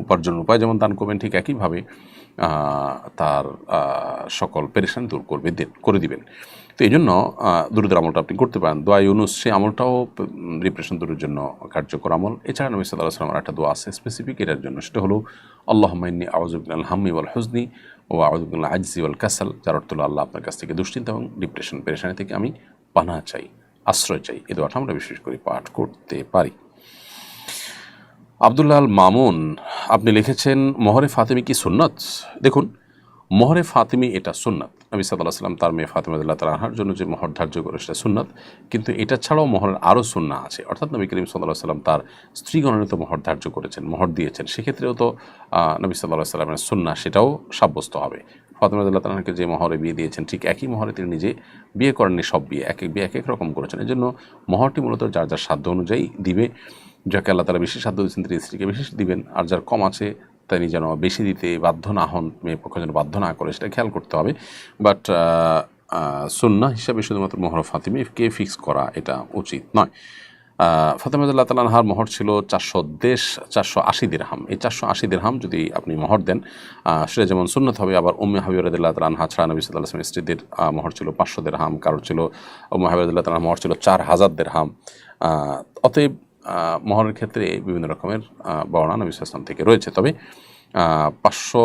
S2: উপার্জনের উপায় যেমন দান করবেন, ঠিক একইভাবে তার সকল পেরেশানি দূর করে দিবেন। তো এই জন্য দুরুদের আমলটা আপনি করতে পারেন। দোয়া ইউনুস, সেই আমলটাও ডিপ্রেশন দূরের জন্য কার্যকর আমল। এছাড়া নবী সাল্লাল্লাহু আলাইহি ওয়াসাল্লামের একটা দোয়া আছে স্পেসিফিক এটার জন্য, সেটা হলো আল্লাহুম্মা ইন্নী আউযু মিনাল হাম্মি ওয়াল হুজনি ওয়া আউযু মিনাল আজজি ওয়াল কাসাল, যার অর্থ হলো, আল্লাহ আপনার কাছ থেকে দুশ্চিন্তা এবং ডিপ্রেশন পেরেশানি থেকে আমি পানাহ চাই, আশ্রয় চাই। এই দোয়াটা আমরা বিশেষ করে পাঠ করতে পারি। আব্দুল্লাহ আল মামুন আপনি লিখেছেন, মোহরে ফাতেমি কি সুন্নাত? দেখুন, মোহরে ফাতেমি এটা সুন্নাত। নবী সাল্লাল্লাহু আলাইহি ওয়াসাল্লাম তার মেয়ে ফাতেমা রাদিয়াল্লাহু তাআলা আনহার জন্য যে মোহর ধার্য করে সেটা সুন্নাত, কিন্তু এটা ছাড়াও মোহরের আরও সুন্নাহ আছে। অর্থাৎ নবী করিম সাল্লাল্লাহু আলাইহি ওয়াসাল্লাম তার স্ত্রীগণের তো মোহর ধার্য করেছেন, মোহর দিয়েছেন, সেক্ষেত্রেও তো নবী সাল্লাল্লাহু আলাইহি ওয়াসাল্লামের সুন্নাহ সেটাও সাব্যস্ত হবে। ফাতেমা রাদিয়াল্লাহু তাআলাকে যে মোহরে বিয়ে দিয়েছেন, ঠিক একই মোহরে তিনি নিজে বিয়ে করেননি, সব বিয়ে এক এক রকম করেছেন। এই জন্য মোহরটি মূলত যার যার সাধ্য অনুযায়ী দিবে। যাকে আল্লাহ তাআলা বেশি সাধ্য দিচ্ছেন তিনি স্ত্রীকে বেশি দিবেন, আর যার কম আছে তিনি যেন বেশি দিতে বাধ্য না হন, মেয়ে পক্ষ যেন বাধ্য না করে, সেটা খেয়াল করতে হবে। বাট সুন্নাহ হিসাবে শুধুমাত্র মোহর ফাতেমিকে ফিক্স করা এটা উচিত নয়। ফাতেমা রাদিয়াল্লাহু তাআলা আনহার মোহর ছিল 480 দিরহাম। এই 480 দিরহাম যদি আপনি মোহর দেন, সেটা যেমন সুন্নাত হবে। আবার উম্মে হাবিবা রাদিয়াল্লাহু তাআলা আনহা ছাড়া নবী সাল্লাল্লাহু আলাইহি ওয়াসাল্লাম স্ত্রীদের মোহর ছিল 500 দিরহাম, কারোর ছিল, উম্মে হাবিবা রাদিয়াল্লাহু তাআলা মোহর ছিল 4000 দিরহাম। অতএব মোহরের ক্ষেত্রে বিভিন্ন রকমের বর্ণনা নবী সাল্লাল্লাহু আলাইহি ওয়াসাল্লাম থেকে রয়েছে। তবে 500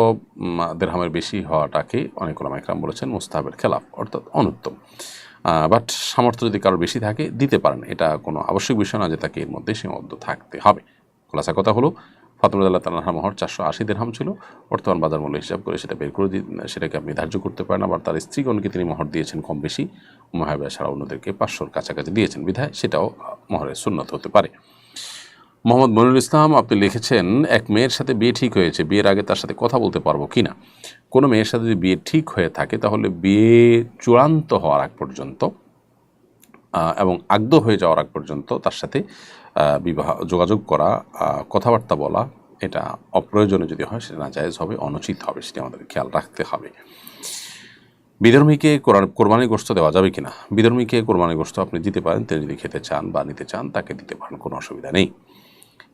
S2: দিরহামের বেশি হওয়াটাকে অনেক উলামা ইকরাম বলেছেন মুস্তাহাবের খেলাফ, অর্থাৎ অনুত্তম। বাট সামর্থ্য যদি কারোর বেশি থাকে দিতে পারেন, এটা কোনো আবশ্যক বিষয় না যে তাকে এর মধ্যে সীমাবদ্ধ থাকতে হবে। খোলাসা কথা হলো ফাতেমা রাদিয়াল্লাহু তাআলার মোহর 480 দিরহাম ছিল, বর্তমান বাজার মূল্য হিসাব করে সেটা বের করে সেটাকে আপনি ধার্য করতে পারেন। আবার তার স্ত্রীগণকে তিনি মোহর দিয়েছেন কম বেশি, উম্মে হাবিবা ছাড়া অন্যদেরকে 500-র কাছাকাছি দিয়েছেন, বিধায় সেটাও মোহরের সুন্নত হতে পারে। মোহাম্মদ মনিরুল ইসলাম আপনি লিখেছেন, এক মেয়ের সাথে বিয়ে ঠিক হয়েছে, বিয়ের আগে তার সাথে কথা বলতে পারবো কি না? কোনো মেয়ের সাথে যদি বিয়ে ঠিক হয়ে থাকে তাহলে বিয়ে চূড়ান্ত হওয়ার আগ পর্যন্ত এবং আগদ হয়ে যাওয়ার আগ পর্যন্ত তার সাথে যোগাযোগ করা, কথাবার্তা বলা, এটা অপ্রয়োজনে যদি হয় সেটা নাজায়েজ হবে, অনুচিত হবে, সেটা আমাদের খেয়াল রাখতে হবে। বিধর্মীকে কোরবানি গোশত দেওয়া যাবে কিনা? বিধর্মীকে কোরবানি গোশত আপনি দিতে পারেন, তিনি যদি খেতে চান বা নিতে চান তাকে দিতে পারেন, কোনো অসুবিধা নেই।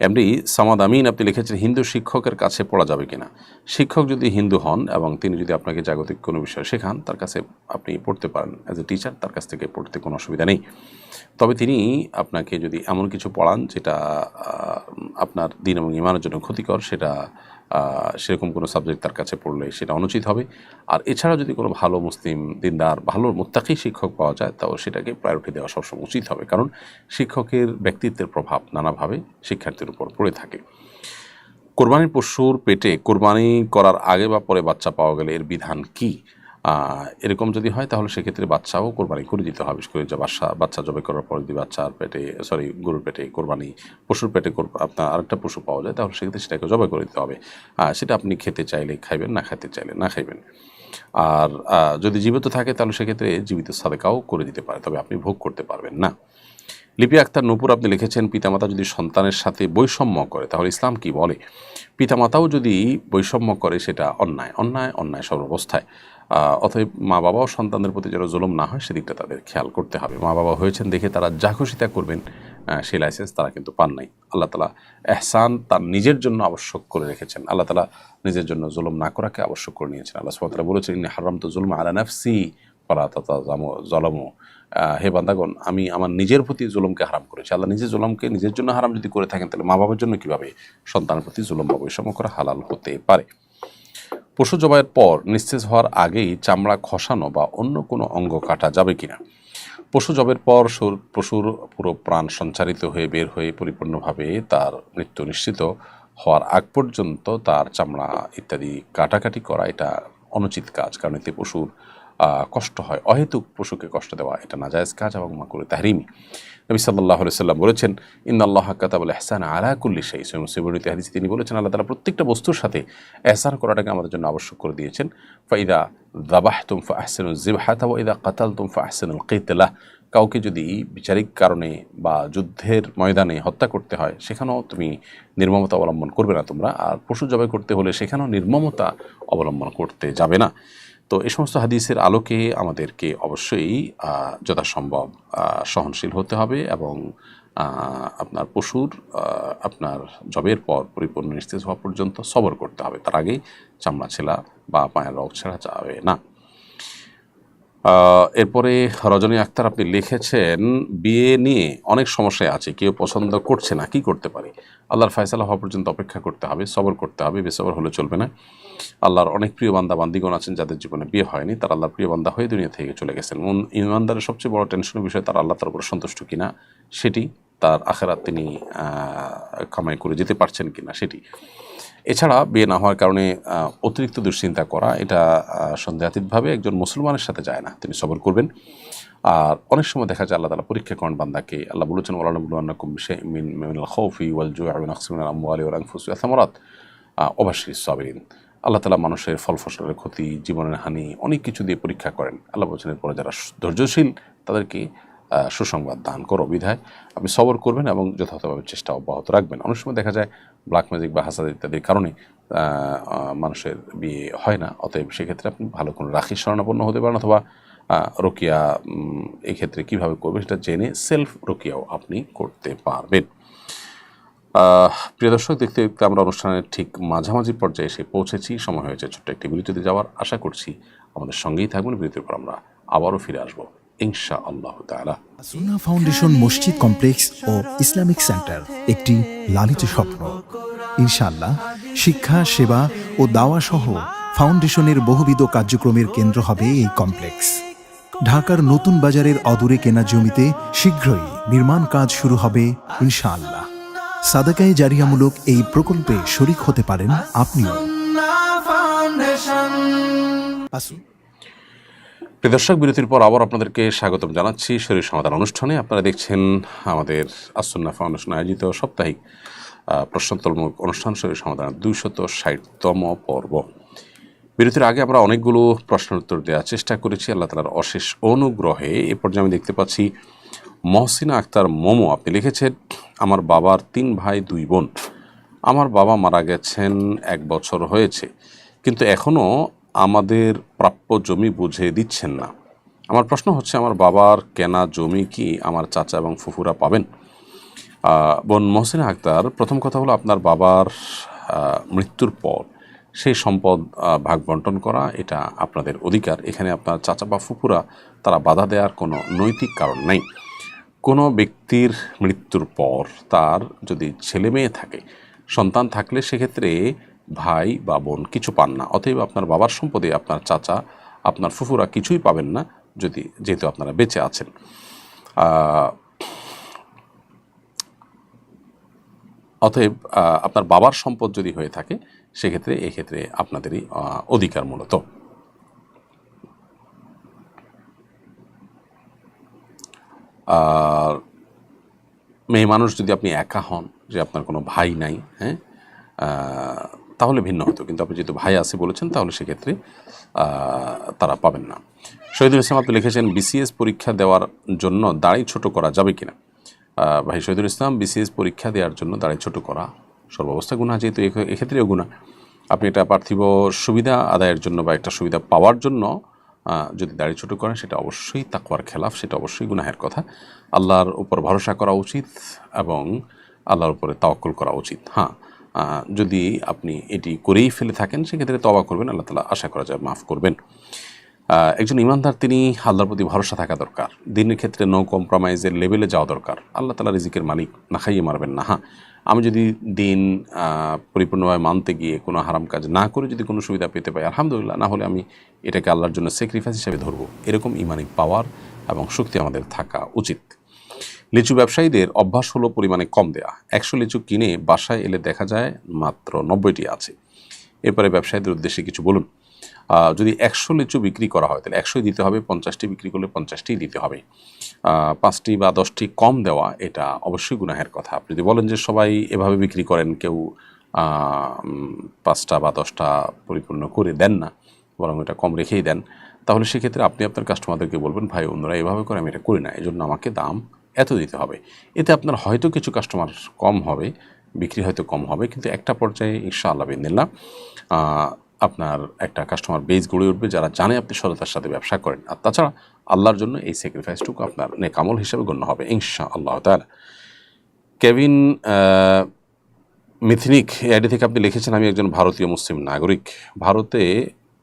S2: এমনি সামাদ আমিন আপনি লিখেছেন, হিন্দু শিক্ষকের কাছে পড়া যাবে কিনা? শিক্ষক যদি হিন্দু হন এবং তিনি যদি আপনাকে জাগতিক কোনো বিষয় শেখান, তার কাছে আপনি পড়তে পারেন, অ্যাজ এ টিচার তার কাছ থেকে পড়তে কোনো অসুবিধা নেই। তবে তিনি আপনাকে যদি এমন কিছু পড়ান যেটা আপনার দিন এবং ইমানের জন্য ক্ষতিকর, সেরকম কোনো সাবজেক্ট তার কাছে পড়লে সেটা অনুচিত হবে। আর এছাড়া যদি কোনো ভালো মুসলিম দিনদার ভালো মুত্তাকি শিক্ষক পাওয়া যায়, তাও সেটাকে প্রায়োরিটি দেওয়া সবসময় উচিত হবে, কারণ শিক্ষকের ব্যক্তিত্বের প্রভাব নানাভাবে শিক্ষার্থীর উপর পড়ে থাকে। কোরবানির পশুর পেটে কোরবানি করার আগে বা পরে বাচ্চা পাওয়া গেলে এর বিধান কি? এরকম যদি হয় তাহলে সেক্ষেত্রে বাচ্চাও কোরবানি করে দিতে হবে। বিশেষ করে যে বাচ্চা জবাই করার পর যদি গরুর পেটে কোরবানি, পশুর পেটে আপনার আরেকটা পশু পাওয়া যায়, তাহলে সেক্ষেত্রে সেটাকে জবাই করে দিতে হবে। সেটা আপনি খেতে চাইলে খাইবেন, না খেতে চাইলে না খাইবেন। আর যদি জীবিত থাকে তাহলে সেক্ষেত্রে জীবিত সাদেকাও করে দিতে পারে, তবে আপনি ভোগ করতে পারবেন না। লিপি আক্তার নূপুর আপনি লিখেছেন, পিতামাতা যদি সন্তানের সাথে বৈষম্য করে তাহলে ইসলাম কি বলে? পিতামাতাও যদি বৈষম্য করে সেটা অন্যায় সর্বাবস্থায়। অতএব মা বাবাও সন্তানদের প্রতি যেন জুলুম না হয় সেদিকটা তাদের খেয়াল করতে হবে। মা বাবা হয়েছেন দেখে তারা যা খুশি তা করবেন, সেই লাইসেন্স তারা কিন্তু পান নাই। আল্লাহ তাআলা এহসান তার নিজের জন্য আবশ্যক করে রেখেছেন। আল্লাহ তাআলা নিজের জন্য জুলুম না করাকে আবশ্যক করে নিয়েছেন। আল্লাহ সুবহানাহু ওয়া তাআলা বলেছেন, ইন্নী হারামতু যুলমা আলা নাফসি ফালা তাযালামু। হে বান্দাগণ, আমি আমার নিজের প্রতি জুলুমকে হারাম করেছি। আল্লাহ নিজের জুলুমকে নিজের জন্য হারাম যদি করে থাকেন, তাহলে মা বাবার জন্য কীভাবে সন্তানের প্রতি জুলুম বা বৈষম্য করা হালাল হতে পারে? পশু জবাইয়ের পর নিস্তেজ হওয়ার আগেই চামড়া খসানো বা অন্য কোনো অঙ্গ কাটা যাবে কিনা? পশু জবের পর পশুর পুরো প্রাণ সঞ্চারিত হয়ে বের হয়ে পরিপূর্ণভাবে তার মৃত্যু নিশ্চিত হওয়ার আগ পর্যন্ত তার চামড়া ইত্যাদি কাটাকাটি করা এটা অনুচিত কাজ, কারণ এতে পশুর কষ্ট হয়। অহেতুক পশুকে কষ্ট দেওয়া এটা নাজায়েজ কাজ এবং মাকরুহ তাহরিমি। নবী সাল্লাল্লাহু আলাইহি ওয়াসাল্লাম বলেছেন, ইন্নাল্লাহা কাতাবাল ইহসানা আলা কুল্লি শাই। সহিহ হাদিসে তিনি বলেছেন, আল্লাহ তাআলা প্রত্যেকটা বস্তুর সাথে ইহসান করাটাকে আমাদের জন্য আবশ্যক করে দিয়েছেন। ফাইদা যাবাহতুম ফাহসিনুজ যিবহাতা ওয়া ইদা কাতালতুম ফাহসিনুল কিতলা। কাউকে যদি বিচারিক কারণে বা যুদ্ধের ময়দানে হত্যা করতে হয়, সেখানেও তুমি নির্মমতা অবলম্বন করবে না তোমরা। আর পশু জবাই করতে হলে সেখানেও নির্মমতা অবলম্বন করতে যাবে না। তো এই সমস্ত হাদিসের আলোকে আমাদেরকে অবশ্যই যথাসম্ভব সহনশীল হতে হবে এবং আপনার পশুর আপনার জবের পর পরিপূর্ণ নিস্তেজ হওয়া পর্যন্ত সবর করতে হবে। তার আগেই চামড়া ছেঁড়া বা পায়ের রগ ছেঁড়া যাবে না। এরপরে রজনী আক্তার আপনি লিখেছেন, বিয়ে নিয়ে অনেক সমস্যায় আছে, কেউ পছন্দ করছে না, কি করতে পারি? আল্লাহর ফয়সালা হওয়া পর্যন্ত অপেক্ষা করতে হবে, সবর করতে হবে, বেসবর হলে চলবে না। আল্লাহর অনেক প্রিয় বান্দা বান্দিগণ আছেন যাদের জীবনে বিয়ে হয়নি, তারা আল্লাহর প্রিয় বান্দা হয়ে দুনিয়া থেকে চলে গেছেন। ইমানদারের সবচেয়ে বড় টেনশনের বিষয় তারা আল্লাহ তার উপর সন্তুষ্ট কিনা সেটি, তার আখিরাত তিনি কামাই করে যেতে পারছেন কিনা সেটি। এছাড়া বিয়ে না হওয়ার কারণে অতিরিক্ত দুশ্চিন্তা করা, এটা সন্দেহাতীতভাবে একজন মুসলমানের সাথে যায় না। তিনি সবর করবেন। আর অনেক সময় দেখা যায় আল্লাহ তাআলা পরীক্ষা করেন বান্দাকে। আল্লাহ বলেছেন, ওয়ালানাবলুওয়ান্নাকুম বিশাইইম মিনাল খাউফি ওয়াল জু'i ওয়া নাকসিম মিনাল আমওয়ালি ওয়াল আনফুসি ওয়াস সামারাত ওয়া বাশশিরিস সাবিরিন। আল্লাহ তাআলা মানুষের ফল ফসলের ক্ষতি, জীবনের হানি অনেক কিছু দিয়ে পরীক্ষা করেন। আল্লাহ বলেছেন, এরপরে যারা ধৈর্যশীল তাদেরকে সুসংবাদ দান করো। বিধায় আপনি সবর করবেন এবং যথাযথভাবে চেষ্টা অব্যাহত রাখবেন। অনেক সময় দেখা যায় ব্ল্যাক ম্যাজিক বা হাসাদ ইত্যাদির কারণে মানুষের বিয়ে হয় না। অতএব সেক্ষেত্রে আপনি ভালো কোনো রাখির শরণাপন্ন হতে পারেন, অথবা রুকিয়া এই ক্ষেত্রে কীভাবে করবেন সেটা জেনে সেলফ রুকিয়াও আপনি করতে পারবেন। প্রিয় দর্শক, দেখতে দেখতে আমরা অনুষ্ঠানের ঠিক মাঝামাঝি পর্যায়ে এসে পৌঁছেছি। সময় হয়েছে ছোট্ট একটি বিরতিতে যাওয়ার। আশা করছি আমাদের সঙ্গেই থাকবেন। বিরতির পর আমরা আবারও ফিরে আসবো ইনশাআল্লাহ তাআলা।
S3: সুন্নাহ ফাউন্ডেশন মসজিদ কমপ্লেক্স ও ইসলামিক সেন্টার, একটি লালিত স্বপ্ন। ইনশাআল্লাহ শিক্ষা, সেবা ও দাওয়া সহ ফাউন্ডেশনের বহুবিধ কার্যক্রমের কেন্দ্র হবে এই কমপ্লেক্স। ঢাকার নতুন বাজারের অদূরে কেনা জমিতে শীঘ্রই নির্মাণ কাজ শুরু হবে ইনশাআল্লাহ। সাদাকায়ে জারিয়ামূলক এই প্রকল্পে শরিক হতে পারেন আপনিও। আসুন।
S2: প্রিয় দর্শক, বিরতির পর আবার আপনাদেরকে স্বাগতম জানাচ্ছি শরীর সমাধান অনুষ্ঠানে। আপনারা দেখছেন আমাদের আসুন্নাহ ফাউন্ডেশন আয়োজিত সাপ্তাহিক প্রশ্নোত্তরমূলক অনুষ্ঠান শরীর সমাধান 260তম পর্ব। বিরতির আগে আমরা অনেকগুলো প্রশ্নের উত্তর দেওয়ার চেষ্টা করেছি আল্লাহ তাআলার অশেষ অনুগ্রহে। এ পর্যায়ে আমি দেখতে পাচ্ছি মহসিনা আক্তার মোমো, আপনি লিখেছেন, আমার বাবার 3 ভাই 2 বোন। আমার বাবা মারা গেছেন 1 বছর হয়েছে, কিন্তু এখনও আমাদের প্রাপ্য জমি বুঝে দিচ্ছেন না। আমার প্রশ্ন হচ্ছে, আমার বাবার কেনা জমি কি আমার চাচা এবং ফুফুরা পাবেন? বোন মহসিনা আক্তার, প্রথম কথা হলো, আপনার বাবার মৃত্যুর পর সেই সম্পদ ভাগ বন্টন করা এটা আপনাদের অধিকার। এখানে আপনার চাচা বা ফুফুরা তারা বাধা দেওয়ার কোনো নৈতিক কারণ নেই। কোনো ব্যক্তির মৃত্যুর পর তার যদি ছেলে মেয়ে থাকে, সন্তান থাকলে সেক্ষেত্রে ভাই বা বোন কিছু পান না। অতএব আপনার বাবার সম্পদে আপনার চাচা, আপনার ফুফুরা কিছুই পাবেন না যেহেতু আপনারা বেঁচে আছেন। অতএব আপনার বাবার সম্পদ যদি হয়ে থাকে সেক্ষেত্রে এক্ষেত্রে আপনাদেরই অধিকার মূলত। আর মেয়ে মানুষ যদি আপনি একা হন, যে আপনার কোনো ভাই নাই, হ্যাঁ, তাহলে ভিন্ন হতো, কিন্তু আপনি যেহেতু ভাই আছে বলেছেন তাহলে সেক্ষেত্রে তারা পাবেন না। শহীদুল ইসলাম, আপনি লিখেছেন, বিসিএস পরীক্ষা দেওয়ার জন্য দাড়ি ছোট করা যাবে কিনা? ভাই শহীদুল ইসলাম, বিসিএস পরীক্ষা দেওয়ার জন্য দাড়ি ছোট করা সর্বাবস্থা গুনাহ, যেহেতু এক্ষেত্রেও গুনাহ। আপনি এটা পার্থিব সুবিধা আদায়ের জন্য বা একটা সুবিধা পাওয়ার জন্য যদি দাড়ি ছোট করেন সেটা অবশ্যই তাকওয়ার খেলাফ, সেটা অবশ্যই গুনাহের কথা। আল্লাহর উপর ভরসা করা উচিত এবং আল্লাহর উপরে তাওয়াক্কুল করা উচিত। হ্যাঁ, যদি আপনি এটি করেই ফেলে থাকেন সেক্ষেত্রে তওবা করবেন, আল্লাহ তাআলা আশা করা যায় মাফ করবেন। একজন ইমানদার তিনি আল্লাহর প্রতি ভরসা থাকা দরকার, দিনের ক্ষেত্রে নো কম্প্রোমাইজের লেভেলে যাওয়া দরকার। আল্লাহ তাআলা রিজিকের মালিক, না খাইয়ে মারবেন না। হ্যাঁ, আমি যদি দিন পরিপূর্ণভাবে মানতে গিয়ে কোনো হারাম কাজ না করে যদি কোনো সুবিধা পেতে পাই আলহামদুলিল্লাহ, না হলে আমি এটাকে আল্লাহর জন্য স্যাক্রিফাইস হিসেবে ধরবো। এরকম ইমানি পাওয়ার এবং শক্তি আমাদের থাকা উচিত। লিচু ব্যবসায়ীদের অভ্যাস হলো পরিমাণে কম দেয়া। 100 লিচু কিনে বাসায় এলে দেখা যায় মাত্র 90টি আছে। এরপরে ব্যবসায়ীদের উদ্দেশ্যে কিছু বলুন। যদি 100 লিচু বিক্রি করা হয় তাহলে 100ই দিতে হবে, 50টি বিক্রি করলে 50টিই দিতে হবে। 5টি বা 10টি কম দেওয়া এটা অবশ্যই গুনাহের কথা। আপনি যদি বলেন যে সবাই এভাবে বিক্রি করেন, কেউ 5টা বা 10টা পরিপূর্ণ করে দেন না, বরং এটা কম রেখেই দেন, তাহলে সেক্ষেত্রে আপনি আপনার কাস্টমারদেরকে বলবেন, ভাই অন্যরা এভাবে করে, আমি এটা করি না, এজন্য আমাকে দাম এত দিতে হবে। এতে আপনার হয়তো কিছু কাস্টমার কম হবে, বিক্রি হয়তো কম হবে, কিন্তু একটা পর্যায়ে ইনশাআল্লাহ বিদিনিল্লাহ আপনার একটা কাস্টমার বেস গড়ে উঠবে যারা জানে আপনি সততার সাথে ব্যবসা করেন। আর তাছাড়া আল্লাহর জন্য এই স্যাক্রিফাইসটুকু আপনার নেক আমল হিসেবে গণ্য হবে ইনশাআল্লাহ তাআলা। কেভিন মিথনিক আইডি থেকে আপনি লিখেছেন, আমি একজন ভারতীয় মুসলিম নাগরিক।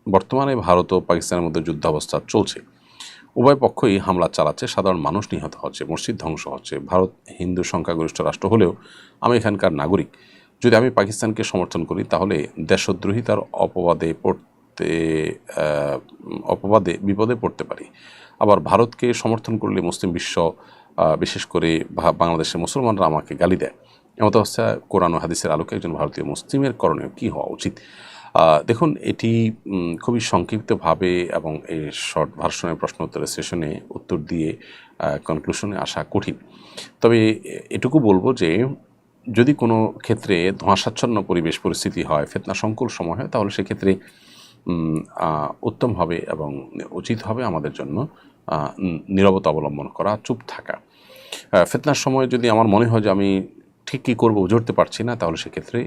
S2: বর্তমানে ভারত ও পাকিস্তানের মধ্যে যুদ্ধাবস্থা চলছে। উভয় পক্ষই হামলা চালাচ্ছে, সাধারণ মানুষ নিহত হচ্ছে, মসজিদ ধ্বংস হচ্ছে। ভারত হিন্দু সংখ্যাগরিষ্ঠ রাষ্ট্র হলেও আমি এখানকার নাগরিক। যদি আমি পাকিস্তানকে সমর্থন করি তাহলে দেশদ্রোহিতার বিপদে পড়তে পারি। আবার ভারতকে সমর্থন করলে মুসলিম বিশ্ব, বিশেষ করে বাংলাদেশের মুসলমানরা আমাকে গালি দেয়। এমত অবস্থায় কোরআন ও হাদিসের আলোকে একজন ভারতীয় মুসলিমের করণীয় কী হওয়া উচিত? দেখুন, এটি খুবই সংক্ষিপ্তভাবে এবং এই শর্ট ভার্সনের প্রশ্ন উত্তরের সেশনে উত্তর দিয়ে কনক্লুশনে আসা কঠিন। তবে এটুকু বলবো যে যদি কোনো ক্ষেত্রে ধোঁয়াশাচ্ছন্ন পরিবেশ পরিস্থিতি হয়, ফিতনা সংকুল সময় হয়, তাহলে সেক্ষেত্রে উত্তম হবে এবং উচিত হবে আমাদের জন্য নীরবতা অবলম্বন করা, চুপ থাকা। ফিতনার সময় যদি আমার মনে হয় যে আমি ঠিক কী করবো বুঝতে পারছি না, তাহলে সেক্ষেত্রে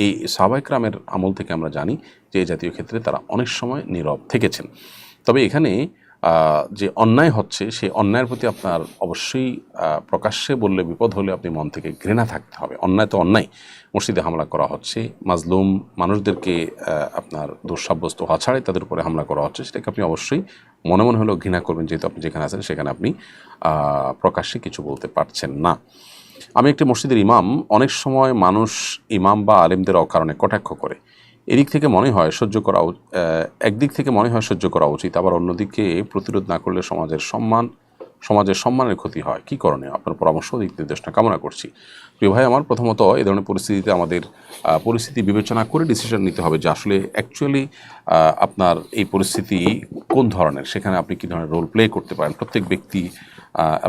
S2: এই সাহাবায়ে কেরামের আমল থেকে আমরা জানি যে এই জাতীয় ক্ষেত্রে তারা অনেক সময় নীরব থেকেছেন। তবে এখানে যে অন্যায় হচ্ছে সেই অন্যায়ের প্রতি আপনার অবশ্যই প্রকাশ্যে বললে বিপদ হলে আপনি মন থেকে ঘৃণা থাকতে হবে। অন্যায় তো অন্যায়, মসজিদে হামলা করা হচ্ছে, মাজলুম মানুষদেরকে আপনার দোষ সাব্যস্ত হওয়া ছাড়াই তাদের উপরে হামলা করা হচ্ছে, সেটাকে আপনি অবশ্যই মনে মনে হলেও ঘৃণা করবেন, যেহেতু আপনি যেখানে আছেন সেখানে আপনি প্রকাশ্যে কিছু বলতে পারছেন না। আমি একটি মসজিদের ইমাম। অনেক সময় মানুষ ইমাম বা আলেমদের অকারণে কটাক্ষ করে, এদিক থেকে মনে হয় সহ্য করা একদিক থেকে মনে হয় সহ্য করা উচিত, আবার অন্যদিকে প্রতিরোধ না করলে সমাজের সম্মানের ক্ষতি হয়। কি করণীয়? আপনার পরামর্শ দিক নির্দেশনা কামনা করছি। প্রিয় ভাই আমার, প্রথমত এই ধরনের পরিস্থিতিতে আমাদের পরিস্থিতি বিবেচনা করে ডিসিশন নিতে হবে যে আসলে অ্যাকচুয়ালি আপনার এই পরিস্থিতি কোন ধরনের, সেখানে আপনি কী ধরনের রোল প্লে করতে পারেন। প্রত্যেক ব্যক্তি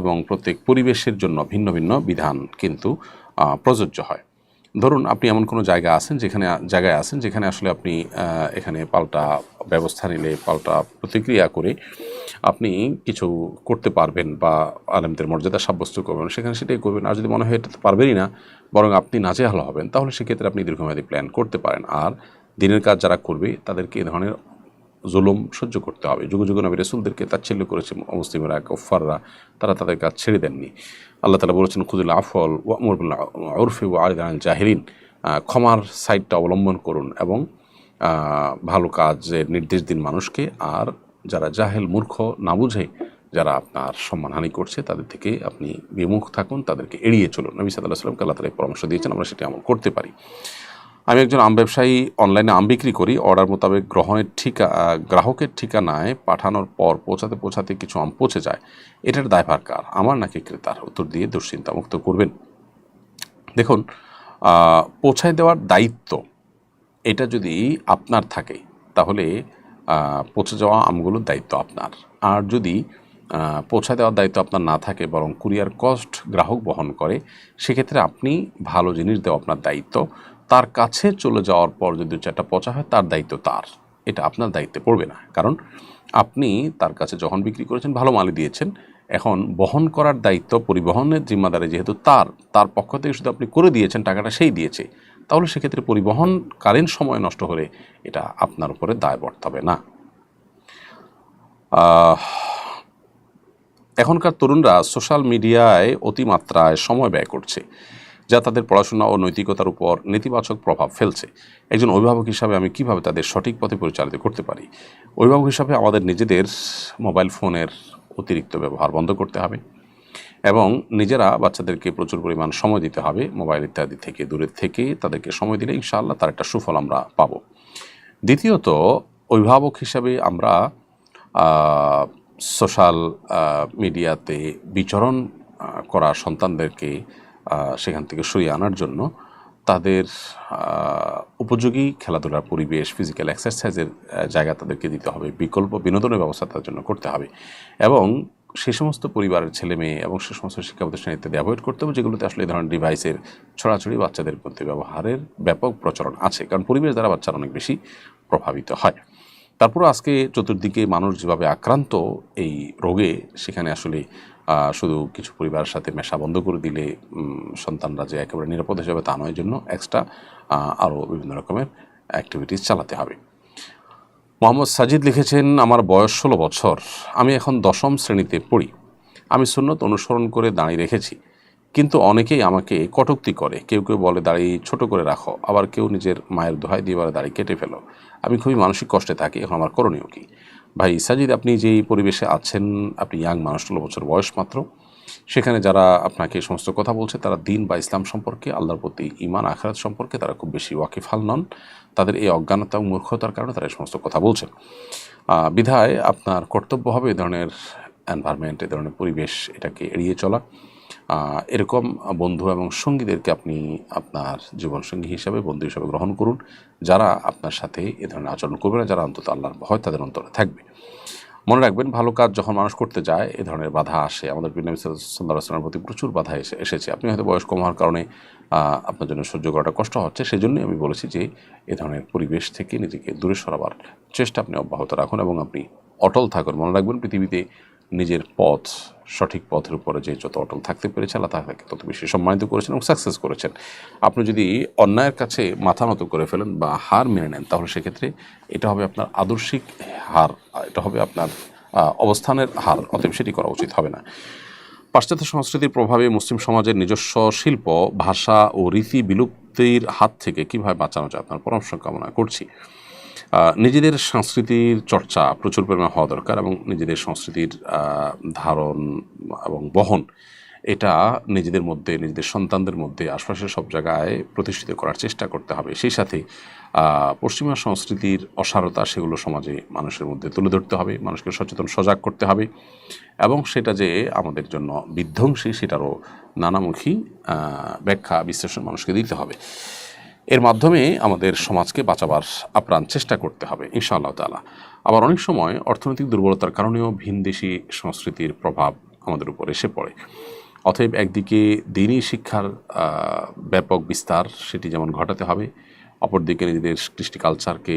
S2: এবং প্রত্যেক পরিবেশের জন্য ভিন্ন ভিন্ন বিধান কিন্তু প্রযোজ্য হয়। ধরুন আপনি এমন কোনো জায়গায় আছেন যেখানে আসলে আপনি এখানে পাল্টা ব্যবস্থা নিলে, পাল্টা প্রতিক্রিয়া করে আপনি কিছু করতে পারবেন বা আলেমদের মর্যাদা সাব্যস্ত করবেন, সেখানে সেটাই করবেন। আর যদি মনে হয় এটা পারবেনই না, বরং আপনি নাজেহাল হবেন, তাহলে সেক্ষেত্রে আপনি দীর্ঘমেয়াদী প্ল্যান করতে পারেন। আর দিনের কাজ যারা করবে তাদেরকে এ ধরনের জুলুম সহ্য করতে হবে। যুগ যুগ নবী রাসূলদেরকে তাচ্ছিল্য করেছে মুসলিমরা, কুফাররা, তারা তাদের কাজ ছেড়ে দেননি। আল্লাহ তাআলা বলেছেন খুযুল আফওয়াল ওয়া'মুর বিল উরফি ওয়া'রিদ আনিল জাহিলিন, ক্ষমার সাইডটা অবলম্বন করুন এবং ভালো কাজের নির্দেশ দিন মানুষকে। আর যারা জাহেল, মূর্খ, না বুঝে যারা আপনার সম্মানহানি করছে তাদের থেকে আপনি বিমুখ থাকুন, তাদেরকে এড়িয়ে চলুন। নবী সাল্লাল্লাহু আলাইহি ওয়াসাল্লামকে আল্লাহ তাআলা পরামর্শ দিয়েছেন, আমরা সেটি আমল করতে পারি। আমি একজন আম ব্যবসায়ী, অনলাইনে আম বিক্রি করি। অর্ডার মোতাবেক গ্রাহকের ঠিকানায় পাঠানোর পর পৌঁছাতে কিছু আম পচে যায়। এটার দায়ভার কার, আমার নাকি ক্রেতার? উত্তর দিয়ে দুশ্চিন্তামুক্ত করবেন। দেখুন, পৌঁছায় দেওয়ার দায়িত্ব এটা যদি আপনার থাকে তাহলে পৌঁছে যাওয়া আমগুলোর দায়িত্ব আপনার। আর যদি পৌঁছায় দেওয়ার দায়িত্ব আপনার না থাকে, বরং কুরিয়ার কস্ট গ্রাহক বহন করে, সেক্ষেত্রে আপনি ভালো জিনিস দেওয়া আপনার দায়িত্ব। তার কাছে চলে যাওয়ার পর যদি 2-4টা পচা হয়, তার দায়িত্ব তার, এটা আপনার দায়িত্বে পড়বে না। কারণ আপনি তার কাছে যখন বিক্রি করেছেন ভালো মালই দিয়েছেন। এখন বহন করার দায়িত্ব, পরিবহনের জিম্মাদারি যেহেতু তার পক্ষ থেকে শুধু আপনি করে দিয়েছেন, টাকাটা সেই দিয়েছে, তাহলে সেক্ষেত্রে পরিবহনকালীন সময় নষ্ট হলে এটা আপনার উপরে দায় বর্তাবে না। এখনকার তরুণরা সোশ্যাল মিডিয়ায় অতিমাত্রায় সময় ব্যয় করছে, যা তাদের পড়াশোনা ও নৈতিকতার উপর নেতিবাচক প্রভাব ফেলছে। একজন অভিভাবক হিসাবে আমি কিভাবে তাদের সঠিক পথে পরিচালিত করতে পারি? অভিভাবক হিসাবে আমাদের নিজেদের মোবাইল ফোনের অতিরিক্ত ব্যবহার বন্ধ করতে হবে এবং নিজেরা বাচ্চাদেরকে প্রচুর পরিমাণ সময় দিতে হবে। মোবাইল ইত্যাদি থেকে দূরে থেকে তাদেরকে সময় দিলে ইনশাআল্লাহ তার একটা সুফল আমরা পাব। দ্বিতীয়ত, অভিভাবক হিসাবে আমরা সোশ্যাল মিডিয়াতে বিচরণ করা সন্তানদেরকে সেখান থেকে সরিয়ে আনার জন্য তাদের উপযোগী খেলাধুলার পরিবেশ, ফিজিক্যাল এক্সারসাইজের জায়গা তাদেরকে দিতে হবে, বিকল্প বিনোদনের ব্যবস্থা তাদের জন্য করতে হবে এবং সে সমস্ত পরিবারের ছেলে মেয়ে এবং সে সমস্ত শিক্ষা প্রতিষ্ঠান ইত্যাদি অ্যাভয়েড করতে হবে যেগুলোতে আসলে এই ধরনের ডিভাইসের ছড়াছড়ি, বাচ্চাদের মধ্যে ব্যবহারের ব্যাপক প্রচলন আছে, কারণ পরিবেশ দ্বারা বাচ্চারা অনেক বেশি প্রভাবিত হয়। তারপরও আজকে চতুর্দিকে মানুষ যেভাবে আক্রান্ত এই রোগে, সেখানে আসলে শুধু কিছু পরিবারের সাথে মেশা বন্ধ করে দিলে সন্তানরা যে একেবারে নিরাপদ হিসাবে তা নয়, জন্য এক্সট্রা আরও বিভিন্ন রকমের অ্যাক্টিভিটিস চালাতে হবে। মোহাম্মদ সাজিদ লিখেছেন, আমার বয়স 16 বছর, আমি এখন 10ম শ্রেণীতে পড়ি। আমি সুন্নত অনুসরণ করে দাঁড়িয়ে রেখেছি, কিন্তু অনেকেই আমাকে কটূক্তি করে। কেউ কেউ বলে দাড়ি ছোট করে রাখো, আবার কেউ নিজের মায়ের দোহাই দিয়ে বলে দাড়ি কেটে ফেলো। আমি খুবই মানসিক কষ্টে থাকি, এখন আমার করণীয় কি? ভাই সাজিদ, আপনি যেই পরিবেশে আছেন, আপনি ইয়াং মানুষ, 16 বছর বয়স মাত্র, সেখানে যারা আপনাকে এই সমস্ত কথা বলছে তারা দিন বা ইসলাম সম্পর্কে, আল্লাহর প্রতি ঈমান আখিরাত সম্পর্কে তারা খুব বেশি ওয়াকিফাল নন। তাদের এই অজ্ঞানতা এবং মূর্খতার কারণে তারা এই সমস্ত কথা বলছেন। বিধায় আপনার কর্তব্য হবে এ ধরনের এনভায়রনমেন্ট, এ ধরনের পরিবেশ এটাকে এড়িয়ে চলা। এরকম বন্ধু এবং সঙ্গীদেরকে আপনি আপনার জীবনসঙ্গী হিসাবে, বন্ধু হিসাবে গ্রহণ করুন, যারা আপনার সাথে এ ধরনের আচরণ করবে না, যারা অন্তত আল্লাহর ভয় তাদের অন্তরে থাকবে। মনে রাখবেন, ভালো কাজ যখন মানুষ করতে যায় এ ধরনের বাধা আসে। আমাদের নবী সাল্লাল্লাহু আলাইহি ওয়াসাল্লামের প্রতি প্রচুর বাধা এসেছে। আপনি হয়তো বয়স কম হওয়ার কারণে আপনার জন্য সহ্য করাটা কষ্ট হচ্ছে, সেজন্যই আমি বলেছি যে এ ধরনের পরিবেশ থেকে নিজেকে দূরে সরাবার চেষ্টা আপনি অব্যাহত রাখুন এবং আপনি অটল থাকুন। মনে রাখবেন, পৃথিবীতে নিজের পথ, সঠিক পথের উপরে যে যত অটল থাকতে পেরেছে আল্লাহ তাকে তত বেশি সম্মানিত করেছেন এবং সাকসেস করেছেন। আপনি যদি অন্যায়ের কাছে মাথা নত করে ফেলেন বা হার মেনে নেন, তাহলে সেক্ষেত্রে এটা হবে আপনার আদর্শিক হার, এটা হবে আপনার অবস্থানের হার। অতএব সেটি করা উচিত হবে না। পাশ্চাত্য সংস্কৃতির প্রভাবে মুসলিম সমাজের নিজস্ব শিল্প, ভাষা ও রীতি বিলুপ্তির হাত থেকে কীভাবে বাঁচানো যায়, আপনার পরামর্শ কামনা করছি। নিজেদের সংস্কৃতির চর্চা প্রচুর পরিমাণে হওয়া দরকার এবং নিজেদের সংস্কৃতির ধারণ এবং বহন এটা নিজেদের মধ্যে, নিজেদের সন্তানদের মধ্যে, আশপাশের সব জায়গায় প্রতিষ্ঠিত করার চেষ্টা করতে হবে। সেই সাথে পশ্চিমা সংস্কৃতির অসারতা সেগুলো সমাজে মানুষের মধ্যে তুলে ধরতে হবে, মানুষকে সচেতন সজাগ করতে হবে, এবং সেটা যে আমাদের জন্য বিধ্বংসী সেটারও নানামুখী ব্যাখ্যা বিশ্লেষণ মানুষকে দিতে হবে। এর মাধ্যমে আমাদের সমাজকে বাঁচাবার আপ্রাণ চেষ্টা করতে হবে ইনশাআল্লাহ তাআলা। আবার অনেক সময় অর্থনৈতিক দুর্বলতার কারণেও ভিনদেশি সংস্কৃতির প্রভাব আমাদের উপর এসে পড়ে। অতএব একদিকে দিনী শিক্ষার ব্যাপক বিস্তার সেটি যেমন ঘটাতে হবে, অপরদিকে নিজেদের কৃষ্টি কালচারকে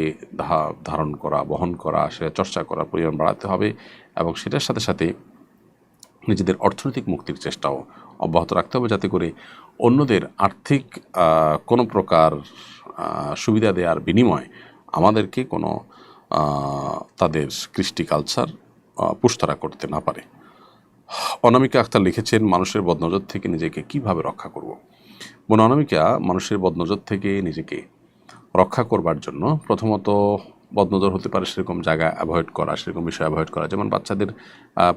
S2: ধারণ করা, বহন করা, সেটা চর্চা করার পরিমাণ বাড়াতে হবে, এবং সেটার সাথে সাথে নিজেদের অর্থনৈতিক মুক্তির চেষ্টাও অব্যাহত রাখতে হবে, যাতে করে অন্যদের আর্থিক কোনো প্রকার সুবিধা দেওয়ার বিনিময়ে আমাদেরকে কোনো তাদের কৃষ্টি কালচার পুষ্টরা করতে না পারে। অনামিকা আক্তার লিখেছেন, মানুষের বদনজর থেকে নিজেকে কিভাবে রক্ষা করব। বোন অনামিকা, মানুষের বদনজর থেকে নিজেকে রক্ষা করবার জন্য প্রথমত বদনজর হতে পারে সেরকম জায়গা অ্যাভয়েড করা, সেরকম বিষয় অ্যাভয়েড করা। যেমন বাচ্চাদের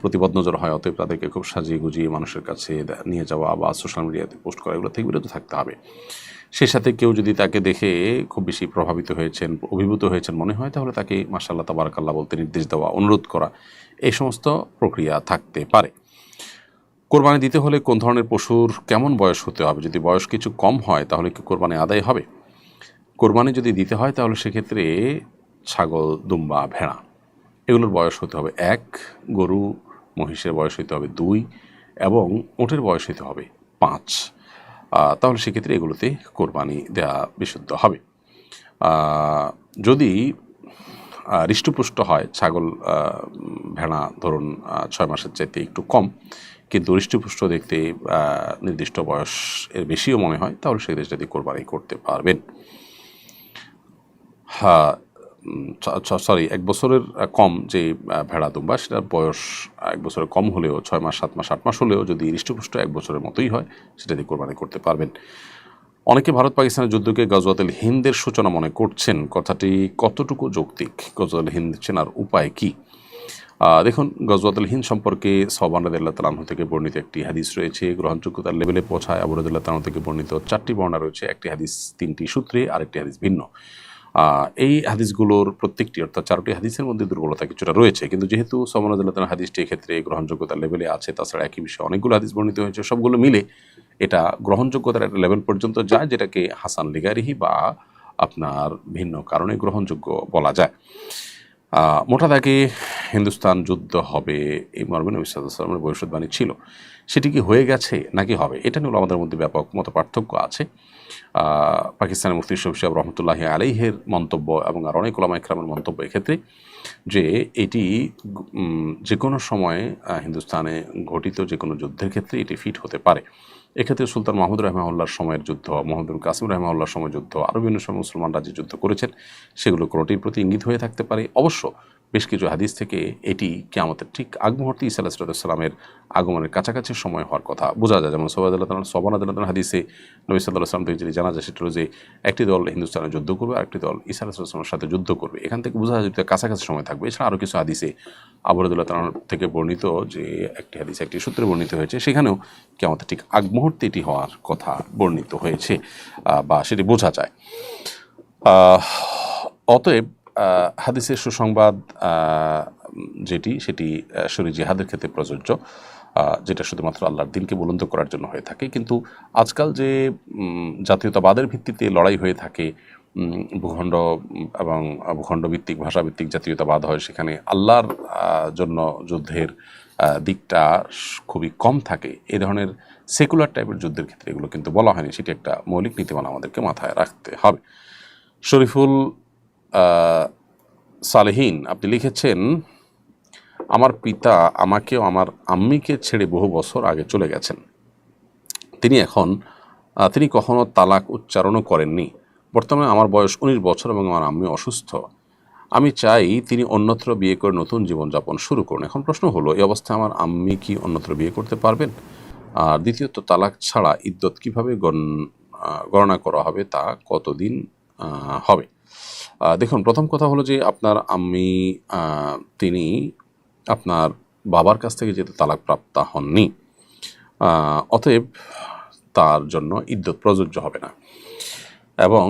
S2: প্রতি বদনজর হয়, অতএব তাদেরকে খুব সাজিয়ে গুজিয়ে মানুষের কাছে নিয়ে যাওয়া বা সোশ্যাল মিডিয়াতে পোস্ট করা, এগুলো থেকে বিরত থাকতে হবে। সেই সাথে কেউ যদি তাকে দেখে খুব বেশি প্রভাবিত হয়েছেন, অভিভূত হয়েছেন মনে হয়, তাহলে তাকে মাশাআল্লাহ তাবারাকাল্লাহ বলতে নির্দেশ দেওয়া, অনুরোধ করা, এই সমস্ত প্রক্রিয়া থাকতে পারে। কোরবানি দিতে হলে কোন ধরনের পশুর কেমন বয়স হতে হবে? যদি বয়স কিছু কম হয় তাহলে কি কোরবানি আদায় হবে? কোরবানি যদি দিতে হয় তাহলে সেক্ষেত্রে ছাগল, দুম্বা, ভেড়া এগুলোর বয়স হতে হবে 1, গরু মহিষের বয়স হতে হবে 2, এবং উটের বয়স হতে হবে 5। তাহলে সেক্ষেত্রে এগুলোতে কোরবানি দেওয়া বিশুদ্ধ হবে। যদি হৃষ্টপুষ্ট হয় ছাগল, ভেড়া ধরুন 6 মাসের চাইতে একটু কম, কিন্তু হৃষ্টপুষ্ট দেখতে নির্দিষ্ট বয়স এর বেশিও মনে হয়, তাহলে সেক্ষেত্রে যদি কোরবানি করতে পারবেন। হ্যাঁ, 1 বছরের কম যে ভেড়া দুম্বা, সেটার বয়স 1 বছরের কম হলেও 6 মাস, 7 মাস, 8 মাস হলেও যদি হৃষ্টপুষ্ট 1 বছরের মতোই হয়, সেটা দিয়ে কোরবানি করতে পারবেন। অনেকে ভারত পাকিস্তানের যুদ্ধকে গজওয়াতুল হিন্দের সূচনা মনে করছেন, কথাটি কতটুকু যৌক্তিক? গজওয়াতুল হিন্দ চেনার উপায় কি? দেখুন, গজওয়াতুল হিন্দ সম্পর্কে সওবান রাদিয়াল্লাহু তাআলা আনহু থেকে বর্ণিত একটি হাদিস রয়েছে, গ্রহণযোগ্যতার লেভেলে পৌঁছায়। আবু রাদিয়াল্লাহু তাআলা থেকে বর্ণিত 4টি বর্ণনা রয়েছে, একটি হাদিস 3টি সূত্রে, আরেকটি হাদিস ভিন্ন। এই হাদিসগুলোর প্রত্যেকটি, অর্থাৎ 4টি হাদিসের মধ্যে দুর্বলতা কিছুটা রয়েছে, কিন্তু যেহেতু সওবান রাদিয়াল্লাহু তাআলা হাদিসটি এক্ষেত্রে গ্রহণযোগ্যতার লেভেলে আছে, তাছাড়া একই বিষয়ে অনেকগুলো হাদিস বর্ণিত হয়েছে, সবগুলো মিলে এটা গ্রহণযোগ্যতার একটা লেভেল পর্যন্ত যায়, যেটাকে হাসান লিগারিহি বা আপনার ভিন্ন কারণে গ্রহণযোগ্য বলা যায়। মোটা দাগে হিন্দুস্তান যুদ্ধ হবে এই মর্মে নবী সাল্লাল্লাহু আলাইহি ওয়াসাল্লামের ভবিষ্যৎবাণী ছিল। সেটি কি হয়ে গেছে নাকি হবে, এটা নিয়ে আমাদের মধ্যে ব্যাপক মত পার্থক্য আছে। পাকিস্তানের মুফতি ইউসুফ সাহেব রহমতুল্লাহি আলাইহির মন্তব্য এবং আর অনেক উলামা ইকরামের মন্তব্য এক্ষেত্রে যে এটি যে কোনো সময়ে হিন্দুস্তানে ঘটিত যে কোনো যুদ্ধের ক্ষেত্রে এটি ফিট হতে পারে। এক্ষেত্রে সুলতান মাহমুদ রাহিমাহুল্লাহর সময়ের যুদ্ধ, মোহাম্মদ কাসিম রাহিমাহুল্লাহর সময়ের যুদ্ধ, আরও বিভিন্ন সময় মুসলমানরা যে যুদ্ধ করেছেন সেগুলো কোনোটির প্রতি ইঙ্গিত হয়ে থাকতে পারে। অবশ্য বেশ কিছু হাদিস থেকে এটি কিয়ামতের ঠিক আগ মুহূর্তে ঈসা আলাইহিস সালামের আগমনের কাছাকাছি সময় হওয়ার কথা বোঝা যায়। যেমন সওবান রাদিয়াল্লাহু তাআলা হাদিসে নবী সাল্লাল্লাহু আলাইহি ওয়াসাল্লাম থেকে যেটি জানা যায় সেটা হলো যে একটি দল হিন্দুস্তানে যুদ্ধ করবে, আরেকটি দল ঈসা আলাইহিস সালামের সাথে যুদ্ধ করবে। এখান থেকে বোঝা যায় যে কাছাকাছি সময় থাকবে। এছাড়া আরও কিছু হাদিসে আবু রাদিয়াল্লাহু তাআলা থেকে বর্ণিত, যে একটি হাদিস একটি সূত্রে বর্ণিত হয়েছে, সেখানেও কিয়ামতের ঠিক আগ মুহূর্তে এটি হওয়ার কথা বর্ণিত হয়েছে বা সেটি বোঝা যায়। অতএব হাদিসের সুসংবাদ যেটি, সেটি শরীর জিহাদের ক্ষেত্রে প্রযোজ্য, যেটা শুধুমাত্র আল্লাহর দ্বীনকে বুলন্দ করার জন্য হয়ে থাকে। কিন্তু আজকাল যে জাতীয়তাবাদের ভিত্তিতে লড়াই হয়ে থাকে, ভূখণ্ড এবং ভূখণ্ডভিত্তিক ভাষাভিত্তিক জাতীয়তাবাদ হয়, সেখানে আল্লাহর জন্য যুদ্ধের দিকটা খুবই কম থাকে। এই ধরনের সেকুলার টাইপের যুদ্ধের ক্ষেত্রে এগুলো কিন্তু বলা হয়নি, সেটি একটা মৌলিক নীতিমালা আমাদেরকে মাথায় রাখতে হবে। শরীফুল সালেহীন আপনি লিখেছেন, আমার পিতা আমাকে ও আমার আম্মিকে ছেড়ে বহু বছর আগে চলে গেছেন। তিনি কখনো তালাক উচ্চারণও করেননি। বর্তমানে আমার বয়স 19 বছর এবং আমার আম্মি অসুস্থ। আমি চাই তিনি অন্যত্র বিয়ে করে নতুন জীবনযাপন শুরু করুন। এখন প্রশ্ন হলো, এই অবস্থায় আমার আম্মি কি অন্যত্র বিয়ে করতে পারবেন? আর দ্বিতীয়ত, তালাক ছাড়া ইদ্যত কীভাবে গণনা করা হবে, তা কতদিন হবে? দেখুন, প্রথম কথা হলো যে আপনার আম্মি তিনি আপনার বাবার কাছ থেকে যেহেতু তালাক প্রাপ্তা হননি, অতএব তার জন্য ইদ্যত প্রযোজ্য হবে না। এবং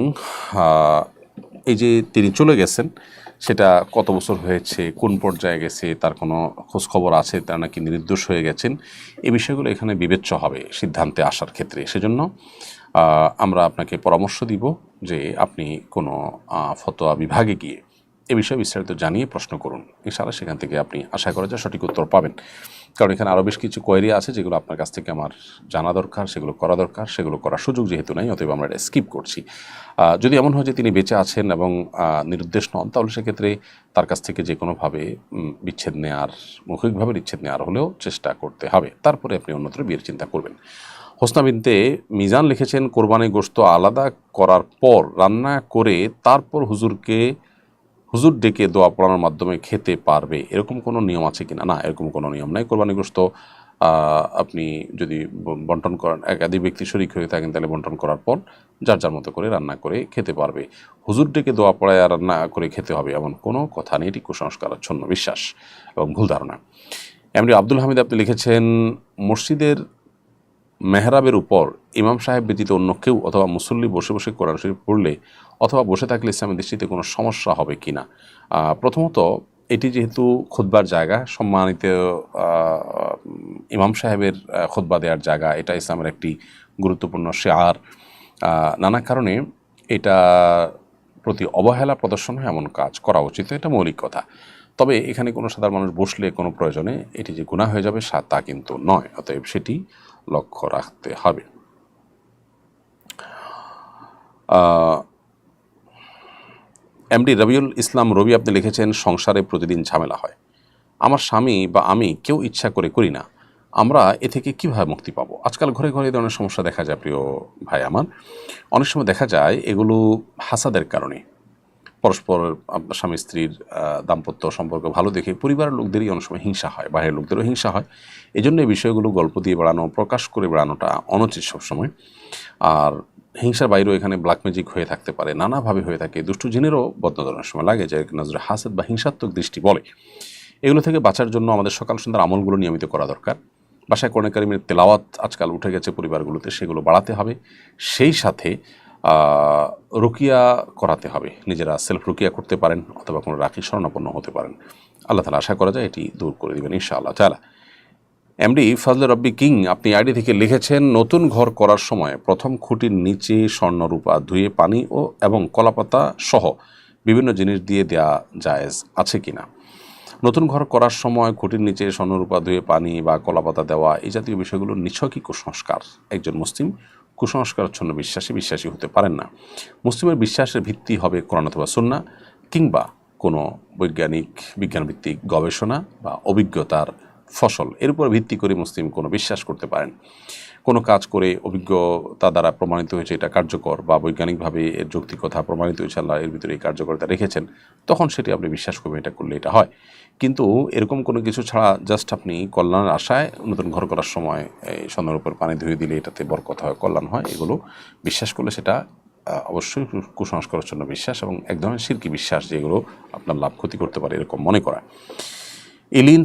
S2: এই যে তিনি চলে গেছেন, সেটা কত বছর হয়েছে, কোন পর্যায়ে গেছে, তার কোনো খোঁজখবর আছে, তার নাকি নির্দোষ হয়ে গেছেন, এই বিষয়গুলো এখানে বিবেচ্য হবে সিদ্ধান্তে আসার ক্ষেত্রে। সেজন্য আমরা আপনাকে পরামর্শ দিব যে আপনি কোনো ফতোয়া বিভাগে গিয়ে এ বিষয়ে বিস্তারিত জানিয়ে প্রশ্ন করুন। ইনশাআল্লাহ সেখান থেকে আপনি আশা করা যায় সঠিক উত্তর পাবেন। কারণ এখানে আরও বেশ কিছু কোয়েরি আছে যেগুলো আপনার কাছ থেকে আমার জানা দরকার, সেগুলো করা দরকার, সেগুলো করার সুযোগ যেহেতু নাই, অতএব আমরা এটা স্কিপ করছি। যদি এমন হয় যে তিনি বেঁচে আছেন এবং নিরুদ্দেশ নন, তাহলে সেক্ষেত্রে তার কাছ থেকে যে কোনোভাবে বিচ্ছেদ নেওয়ার, মৌখিকভাবে বিচ্ছেদ নেওয়ার হলেও চেষ্টা করতে হবে। তারপরে আপনি অন্যত্র বিয়ের চিন্তা করবেন। হোসনা বিনতে মিজান লিখেছেন, কোরবানি গোশত আলাদা করার পর রান্না করে তারপর হুজুর ডেকে দোয়া পড়ানোর মাধ্যমে খেতে পারবে, এরকম কোনো নিয়ম আছে কিনা? না, এরকম কোনো নিয়ম নাই। কোরবানি গোশত আপনি যদি বন্টন করেন, একাধিক ব্যক্তি শরিক হয়ে থাকেন, তাহলে বন্টন করার পর যার যার মতো করে রান্না করে খেতে পারবে। হুজুর ডেকে দোয়া পড়ায় আর রান্না করে খেতে হবে এমন কোনো কথা নেই। এটি কুসংস্কারাচ্ছন্ন বিশ্বাস এবং ভুল ধারণা। এমনি আব্দুল হামিদ আপনি লিখেছেন, মসজিদের মেহরাবের উপর ইমাম সাহেব ব্যতীত অন্য কেউ অথবা মুসল্লি বসে বসে কোরআন শরীফ পড়লে অথবা বসে থাকলে ইসলামের দৃষ্টিতে কোনো সমস্যা হবে কি না? প্রথমত, এটি যেহেতু খুতবার জায়গা, সম্মানিত ইমাম সাহেবের খুতবা দেওয়ার জায়গা, এটা ইসলামের একটি গুরুত্বপূর্ণ শেয়ার। নানা কারণে এটা প্রতি অবহেলা প্রদর্শন হয় এমন কাজ করা উচিত, এটা মৌলিক কথা। তবে এখানে কোনো সাধারণ মানুষ বসলে কোনো প্রয়োজনে এটি যে গুনাহ হয়ে যাবে তা কিন্তু নয়, অতএব সেটি লক্ষ্য রাখতে হবে। এমডি রবিউল ইসলাম রবি আপনি লিখেছেন, সংসারে প্রতিদিন ঝামেলা হয়, আমার স্বামী বা আমি কেউ ইচ্ছা করে করি না, আমরা এ থেকে কীভাবে মুক্তি পাবো? আজকাল ঘরে ঘরে এই ধরনের সমস্যা দেখা যায় প্রিয় ভাই আমার। অনেক সময় দেখা যায় এগুলো হাসাদের কারণে, পরস্পর স্বামী স্ত্রীর দাম্পত্য সম্পর্ক ভালো দেখে পরিবারের লোকদেরই অনেক সময় হিংসা হয়, বাইরের লোকদেরও হিংসা হয়। এই জন্য এই বিষয়গুলো গল্প দিয়ে বেড়ানো, প্রকাশ করে বেড়ানোটা অনুচিত সবসময়। আর হিংসার বাইরেও এখানে ব্ল্যাক ম্যাজিক হয়ে থাকতে পারে, নানাভাবে হয়ে থাকে। দুষ্টু জিনেরও বদনজরের সময় লাগে, যে নজরে হাসেদ বা হিংসাত্মক দৃষ্টি বলে। এগুলো থেকে বাঁচার জন্য আমাদের সকাল সন্ধ্যার আমলগুলো নিয়মিত করা দরকার। বাসায় কোরআন কারীমের তেলাওয়াত আজকাল উঠে গেছে পরিবারগুলোতে, সেগুলো বাড়াতে হবে। সেই সাথে রুকিয়া করাতে হবে, নিজেরা সেলফ রুকিয়া করতে পারেন অথবা কোনো রাখি শরণাপন্ন হতে পারেন। আল্লাহ তাআলা আশা করা যায় এটি দূর করে দেবেন ইনশাআল্লাহ তাআলা। এমডি ফজলে রব্বি কিং আপনি আইডি থেকে লিখেছেন, নতুন ঘর করার সময় প্রথম খুঁটির নিচে স্বর্ণরূপা ধুয়ে পানি এবং কলাপাতা সহ বিভিন্ন জিনিস দিয়ে দেওয়া জায়েজ আছে কিনা? নতুন ঘর করার সময় খুঁটির নিচে স্বর্ণরূপা ধুয়ে পানি বা কলাপাতা দেওয়া, এই জাতীয় বিষয়গুলো নিছকই কুসংস্কার। একজন মুসলিম কুসংস্কারাচ্ছন্ন বিশ্বাসী হতে পারেন না। মুসলিমের বিশ্বাসের ভিত্তি হবে কোরআন অথবা সুন্নাহ, কিংবা কোনো বিজ্ঞানভিত্তিক গবেষণা বা অভিজ্ঞতার ফসল। এর উপর ভিত্তি করে মুসলিম কোনো বিশ্বাস করতে পারেন। কোনো কাজ করে অভিজ্ঞতা দ্বারা প্রমাণিত হয়েছে এটা কার্যকর, বা বৈজ্ঞানিকভাবে এর যৌক্তিকতা প্রমাণিত হয়েছে, আল্লাহ এর ভিতরে এই কার্যকরিতা রেখেছেন, তখন সেটি আপনি বিশ্বাস করবেন, এটা করলে এটা হয়। কিন্তু এরকম কোনো কিছু ছাড়া জাস্ট আপনি কল্যাণের আশায় নতুন ঘর করার সময় এই স্বর্ণের উপর পানি ধুয়ে দিলে এটাতে বরকত হয়, কল্যাণ হয়, এগুলো বিশ্বাস করলে সেটা অবশ্যই কুসংস্কারের জন্য বিশ্বাস এবং এক ধরনের শিরকি বিশ্বাস, যেগুলো আপনার লাভ ক্ষতি করতে পারে এরকম মনে করা। ইলিন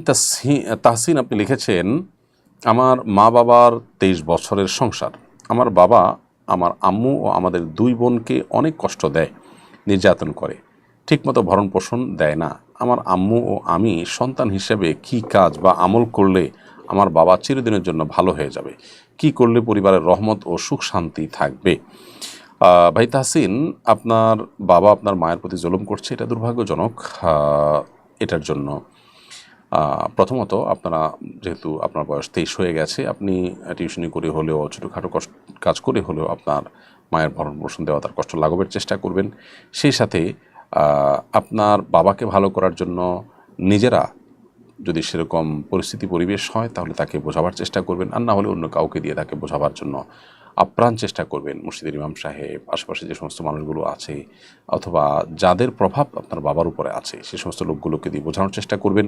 S2: তাহসিন আপনি লিখেছেন, আমার মা বাবার 23 বছরের সংসার। আমার বাবা আমার আম্মু ও আমাদের 2 বোনকে অনেক কষ্ট দেয়, নির্যাতন করে, ঠিকমতো ভরণ পোষণ দেয় না। আমার আম্মু ও আমি সন্তান হিসেবে কি কাজ বা আমল করলে আমার বাবা চিরদিনের জন্য ভালো হয়ে যাবে? কি করলে পরিবারের রহমত ও সুখ শান্তি থাকবে? ভাই তাহসিন, আপনার বাবা আপনার মায়ের প্রতি জুলুম করছে, এটা দুর্ভাগ্যজনক। এটার জন্য প্রথমত আপনারা, যেহেতু আপনার বয়স 23 হয়ে গেছে, আপনি টিউশনি করে হলেও ছোটোখাটো কাজ করে হলেও আপনার মায়ের ভরণ পোষণ দেওয়া, তার কষ্ট লাঘবের চেষ্টা করবেন। সেই সাথে আপনার বাবাকে ভালো করার জন্য নিজেরা যদি সেরকম পরিস্থিতি পরিবেশ হয় তাহলে তাকে বোঝাবার চেষ্টা করবেন, আর না হলে অন্য কাউকে দিয়ে তাকে বোঝাবার জন্য আপ্রাণ চেষ্টা করবেন। মসজিদের ইমাম সাহেব, আশেপাশে যে সমস্ত মানুষগুলো আছে অথবা যাদের প্রভাব আপনার বাবার উপরে আছে, সে সমস্ত লোকগুলোকে দিয়ে বোঝানোর চেষ্টা করবেন,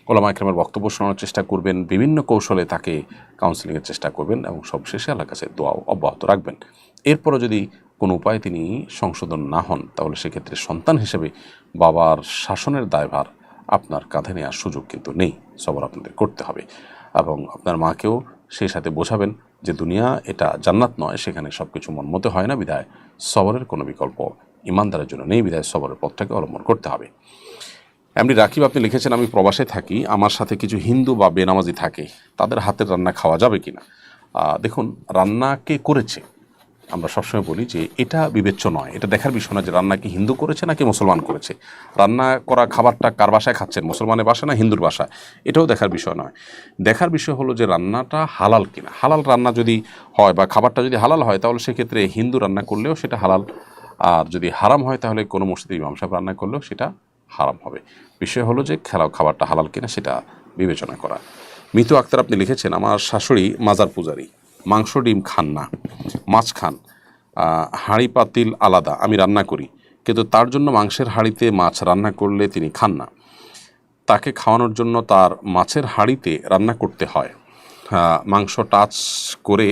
S2: ওলামা ইকরামের বক্তব্য শোনানোর চেষ্টা করবেন, বিভিন্ন কৌশলে তাকে কাউন্সেলিংয়ের চেষ্টা করবেন এবং সবশেষে আল্লাহর কাছে দোয়াও অব্যাহত রাখবেন। এরপরও যদি কোনো উপায়ে তিনি সংশোধন না হন, তাহলে সেক্ষেত্রে সন্তান হিসেবে বাবার শাসনের দায়ভার আপনার কাঁধে নেওয়ার সুযোগ কিন্তু নেই, সবর আপনাদের করতে হবে। এবং আপনার মাকেও সেই সাথে বোঝাবেন যে দুনিয়া এটা জান্নাত নয়, সেখানে সব কিছু মন মতো হয় না, বিধায় সবরের কোনো বিকল্প ইমানদারের জন্য নেই, বিধায় সবরের পথটাকে অবলম্বন করতে হবে। এমনি রাকিব আপনি লিখেছেন, আমি প্রবাসে থাকি, আমার সাথে কিছু হিন্দু বা বেনামাজি থাকে, তাদের হাতের রান্না খাওয়া যাবে কিনা? দেখুন, রান্না কে করেছে আমরা সবসময় বলি যে এটা বিবেচ্য নয়, এটা দেখার বিষয় না যে রান্না কি হিন্দু করেছে নাকি মুসলমান করেছে। রান্না করা খাবারটা কার বাসায় খাচ্ছেন, মুসলমানের বাসায় না হিন্দুর বাসায়, এটাও দেখার বিষয় নয়। দেখার বিষয় হলো যে রান্নাটা হালাল কিনা। হালাল রান্না যদি হয় বা খাবারটা যদি হালাল হয়, তাহলে সেক্ষেত্রে হিন্দু রান্না করলেও সেটা হালাল, আর যদি হারাম হয় তাহলে কোনো মসজিদে ইমাম সাহেব রান্না করলেও সেটা হারাম হবে। বিষয় হলো যে খাবারটা হালাল কিনা সেটা বিবেচনা করা। মিতু আক্তার আপনি লিখেছেন, আমার শাশুড়ি মাজার পূজারী, মাংস ডিম খান না, মাছ খান, হাঁড়ি পাতিল আলাদা, আমি রান্না করি, কিন্তু তার জন্য মাংসের হাঁড়িতে মাছ রান্না করলে তিনি খান না। তাকে খাওয়ানোর জন্য তার মাছের হাঁড়িতে রান্না করতে হয়। মাংস টাচ করে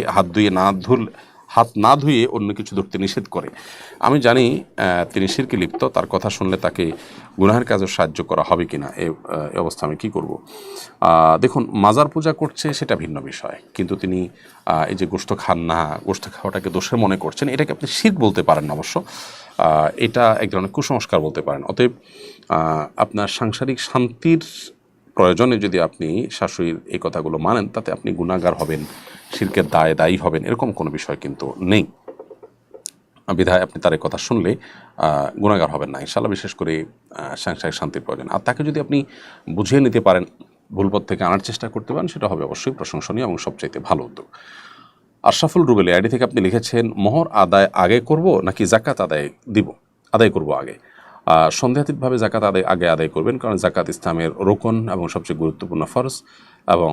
S2: হাত না ধুয়ে অন্য কিছু ধরতে নিষেধ করে। আমি জানি তিনি শিরকে লিপ্ত, তার কথা শুনলে তাকে গুনাহের কাজে সাহায্য করা হবে কিনা, এই অবস্থা আমি কী করব? দেখুন, মাজার পূজা করছে সেটা ভিন্ন বিষয়, কিন্তু তিনি এই যে গোশত খান না, গোশত খাওয়াটাকে দোষের মনে করছেন, এটাকে আপনি শিরক বলতে পারেন না অবশ্য, এটা এক ধরনের কুসংস্কার বলতে পারেন। অতএব আপনার সাংসারিক শান্তির প্রয়োজনে যদি আপনি শাশুড়ির এই কথাগুলো মানেন, তাতে আপনি গুনাহগার হবেন, শিরকের দায়ী হবেন, এরকম কোনো বিষয় কিন্তু নেই। বিধায় আপনি তার কথা শুনলে গুনাহগার হবেন না ইনশাআল্লাহ, বিশেষ করে সাংসারিক শান্তির প্রয়োজন। আর তাকে যদি আপনি বুঝিয়ে নিতে পারেন, ভুল পথ থেকে আনার চেষ্টা করতে পারেন, সেটা হবে অবশ্যই প্রশংসনীয় এবং সবচাইতে ভালো উদ্যোগ। আশরাফুল রুবেলি আইডি থেকে আপনি লিখেছেন, মোহর আদায় আগে করব নাকি জাকাত আদায় করব আগে? সন্দেহাতীতভাবে জাকাত আগে আদায় করবেন, কারণ জাকাত ইসলামের রোকন এবং সবচেয়ে গুরুত্বপূর্ণ ফরজ, এবং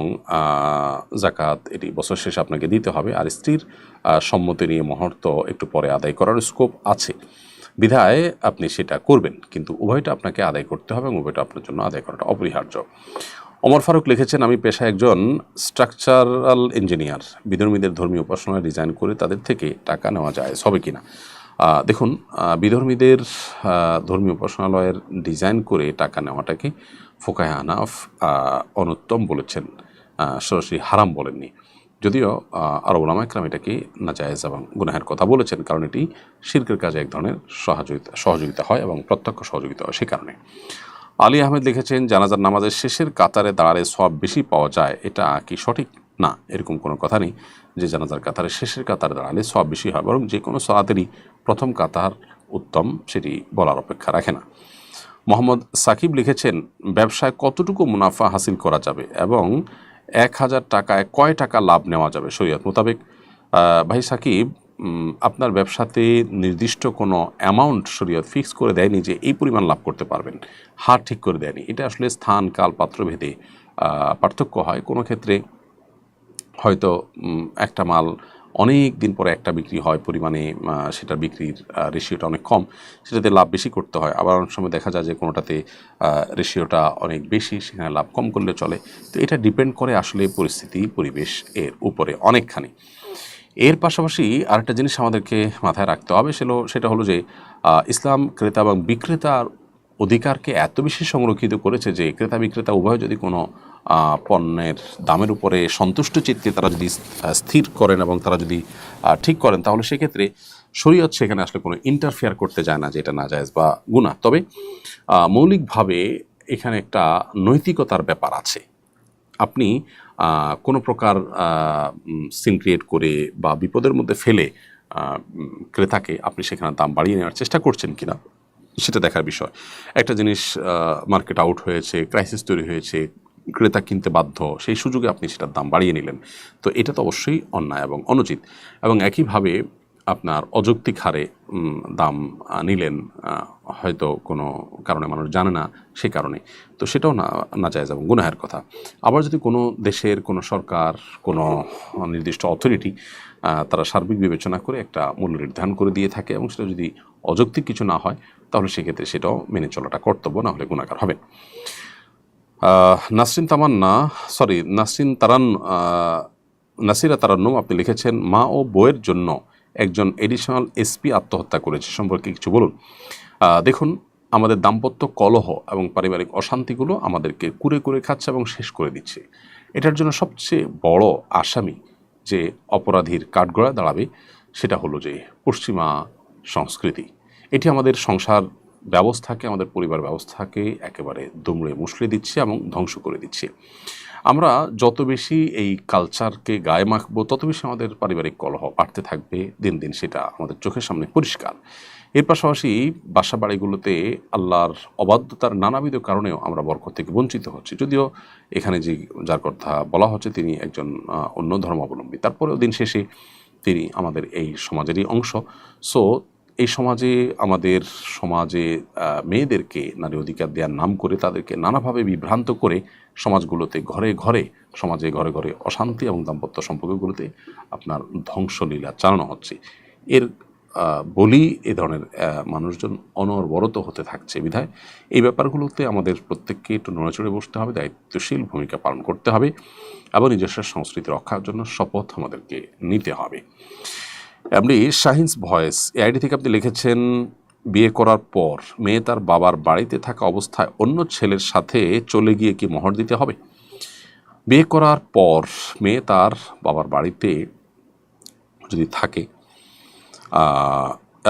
S2: জাকাত এটি বছর শেষে আপনাকে দিতে হবে। আর স্ত্রীর সম্মতি নিয়ে মোহর তো একটু পরে আদায় করার স্কোপ আছে, বিধায় আপনি সেটা করবেন, কিন্তু উভয়টা আপনাকে আদায় করতে হবে এবং উভয়টা আপনার জন্য আদায় করাটা অপরিহার্য। ওমর ফারুক লিখেছেন, আমি পেশায় একজন স্ট্রাকচারাল ইঞ্জিনিয়ার, বিধর্মীদের ধর্মীয় উপাসনা ডিজাইন করে তাদের থেকে টাকা নেওয়া যায় হবে কিনা? দেখুন, বিধর্মীদের ধর্মীয় উপাসনালয়ের ডিজাইন করে টাকা নেওয়াটাকে ফুকাহে হানাফ অনুত্তম বলেছেন, সরাসরি হারাম বলেননি। যদিও আরব উলামা ইকরাম এটাকে নাজায়েজ এবং গুনাহের কথা বলেছেন, কারণ এটি শিরকের কাজে এক ধরনের সহযোগিতা হয় এবং প্রত্যক্ষ সহযোগিতা হয়। সে কারণে আলী আহমেদ লিখেছেন, জানাজার নামাজের শেষের কাতারে দাঁড়ালে সওয়াব বেশি পাওয়া যায়, এটা কি সঠিক? না, এরকম কোনো কথা নেই যে জানাজার কাতারে শেষের কাতারে দাঁড়ালে সওয়াব বেশি হয়, বরং যে কোনো সালাতেরই প্রথম কাতার উত্তম, সেটি বলার অপেক্ষা রাখে না। মোহাম্মদ সাকিব লিখেছেন, ব্যবসায় কতটুকু মুনাফা হাসিল করা যাবে এবং 1000 টাকায় কয় টাকা লাভ নেওয়া যাবে শরীয়ত মোতাবেক? ভাই সাকিব, আপনার ব্যবসাতে নির্দিষ্ট কোনো অ্যামাউন্ট শরীয়ত ফিক্স করে দেয়নি যে এই পরিমাণ লাভ করতে পারবেন, হার ঠিক করে দেয়নি। এটা আসলে স্থান কাল পাত্র ভেদে পার্থক্য হয়। কোনো ক্ষেত্রে হয়তো একটা মাল অনেক দিন পরে একটা বিক্রি হয়, পরিমাণে সেটা বিক্রির রেশিওটা অনেক কম, সেটাতে লাভ বেশি করতে হয়। আবার অনেক সময় দেখা যায় যে কোনোটাতে রেশিওটা অনেক বেশি, সেখানে লাভ কম করলে চলে। তো এটা ডিপেন্ড করে আসলে পরিস্থিতি পরিবেশ এর উপরে অনেকখানি। এর পাশাপাশি আরেকটা জিনিস আমাদেরকে মাথায় রাখতে হবে, সেটা হলো যে ইসলাম ক্রেতা এবং বিক্রেতার অধিকারকে এত বেশি সংরক্ষিত করেছে যে ক্রেতা বিক্রেতা উভয় যদি কোনো পণ্যের দামের উপরে সন্তুষ্ট চিত্তে তারা যদি স্থির করেন এবং তারা যদি ঠিক করেন, তাহলে সেক্ষেত্রে শরীয়ত সেখানে আসলে কোনো ইন্টারফেয়ার করতে যায় না যে এটা নাজায়েজ বা গুনাহ। তবে মৌলিকভাবে এখানে একটা নৈতিকতার ব্যাপার আছে। আপনি কোনো প্রকার সিন ক্রিয়েট করে বা বিপদের মধ্যে ফেলে ক্রেতাকে আপনি সেখানে দাম বাড়িয়ে নেওয়ার চেষ্টা করছেন কিনা সেটা দেখার বিষয়। একটা জিনিস মার্কেট আউট হয়েছে, ক্রাইসিস তৈরি হয়েছে, ক্রেতা কিনতে বাধ্য, সেই সুযোগে আপনি সেটার দাম বাড়িয়ে নিলেন, তো এটা তো অবশ্যই অন্যায় এবং অনুচিত। এবং একইভাবে আপনার অযৌক্তিক হারে দাম নিলেন, হয়তো কোনো কারণে মানুষ জানে না, সে কারণে, তো সেটাও নাজায়েজ এবং গুনাহের কথা। আবার যদি কোনো দেশের কোনো সরকার, কোনো নির্দিষ্ট অথরিটি তারা সার্বিক বিবেচনা করে একটা মূল্য নির্ধারণ করে দিয়ে থাকে এবং সেটা যদি অযৌক্তিক কিছু না হয়, তাহলে সেক্ষেত্রে সেটাও মেনে চলাটা কর্তব্য, না হলে গুনাহগার হবেন। নাসিরা তারান্নুম আপনি লিখেছেন, মা ও বউয়ের জন্য একজন এডিশনাল এসপি আত্মহত্যা করেছে, সম্পর্কে কিছু বলুন। দেখুন, আমাদের দাম্পত্য কলহ এবং পারিবারিক অশান্তিগুলো আমাদেরকে কুরে কুরে খাচ্ছে এবং শেষ করে দিচ্ছে। এটার জন্য সবচেয়ে বড় আসামি যে অপরাধীর কাঠগড়ায় দাঁড়াবে সেটা হলো যে পশ্চিমা সংস্কৃতি। এটি আমাদের সংসার ব্যবস্থাকে, আমাদের পরিবার ব্যবস্থাকে একেবারে দুমড়ে মুষড়ে দিচ্ছে এবং ধ্বংস করে দিচ্ছে। আমরা যত বেশি এই কালচারকে গায়ে মাখবো তত বেশি আমাদের পারিবারিক কলহ বাড়তে থাকবে দিন দিন, সেটা আমাদের চোখের সামনে পরিষ্কার। এর পাশাপাশি বাসা বাড়িগুলোতে আল্লাহর অবাধ্যতার নানাবিধ কারণেও আমরা বরকত থেকে বঞ্চিত হচ্ছি। যদিও এখানে যে যার কথা বলা হচ্ছে তিনি একজন অন্য ধর্মাবলম্বী, তারপরেও দিন শেষে তিনি আমাদের এই সমাজেরই অংশ। সো এই সমাজে আমাদের সমাজে মেয়েদেরকে নারী অধিকার দেওয়ার নাম করে তাদেরকে নানাভাবে বিভ্রান্ত করে সমাজগুলোতে ঘরে ঘরে সমাজে ঘরে ঘরে অশান্তি এবং দাম্পত্য সম্পর্কগুলোতে আপনার ধ্বংসলীলা চালানো হচ্ছে। এর বলি এ ধরনের মানুষজন অনবরত হতে থাকছে বিধায় এই ব্যাপারগুলোতে আমাদের প্রত্যেককে একটু নড়েচড়ে বসতে হবে, দায়িত্বশীল ভূমিকা পালন করতে হবে এবং নিজস্ব সংস্কৃতি রক্ষার জন্য শপথ আমাদেরকে নিতে হবে। আপনি শাহিনস ভয়েস এই আইডি থেকে আপনি লিখেছেন, বিয়ে করার পর মেয়ে তার বাবার বাড়িতে থাকা অবস্থায় অন্য ছেলের সাথে চলে গিয়ে কি মোহর দিতে হবে? বিয়ে করার পর মেয়ে তার বাবার বাড়িতে যদি থাকে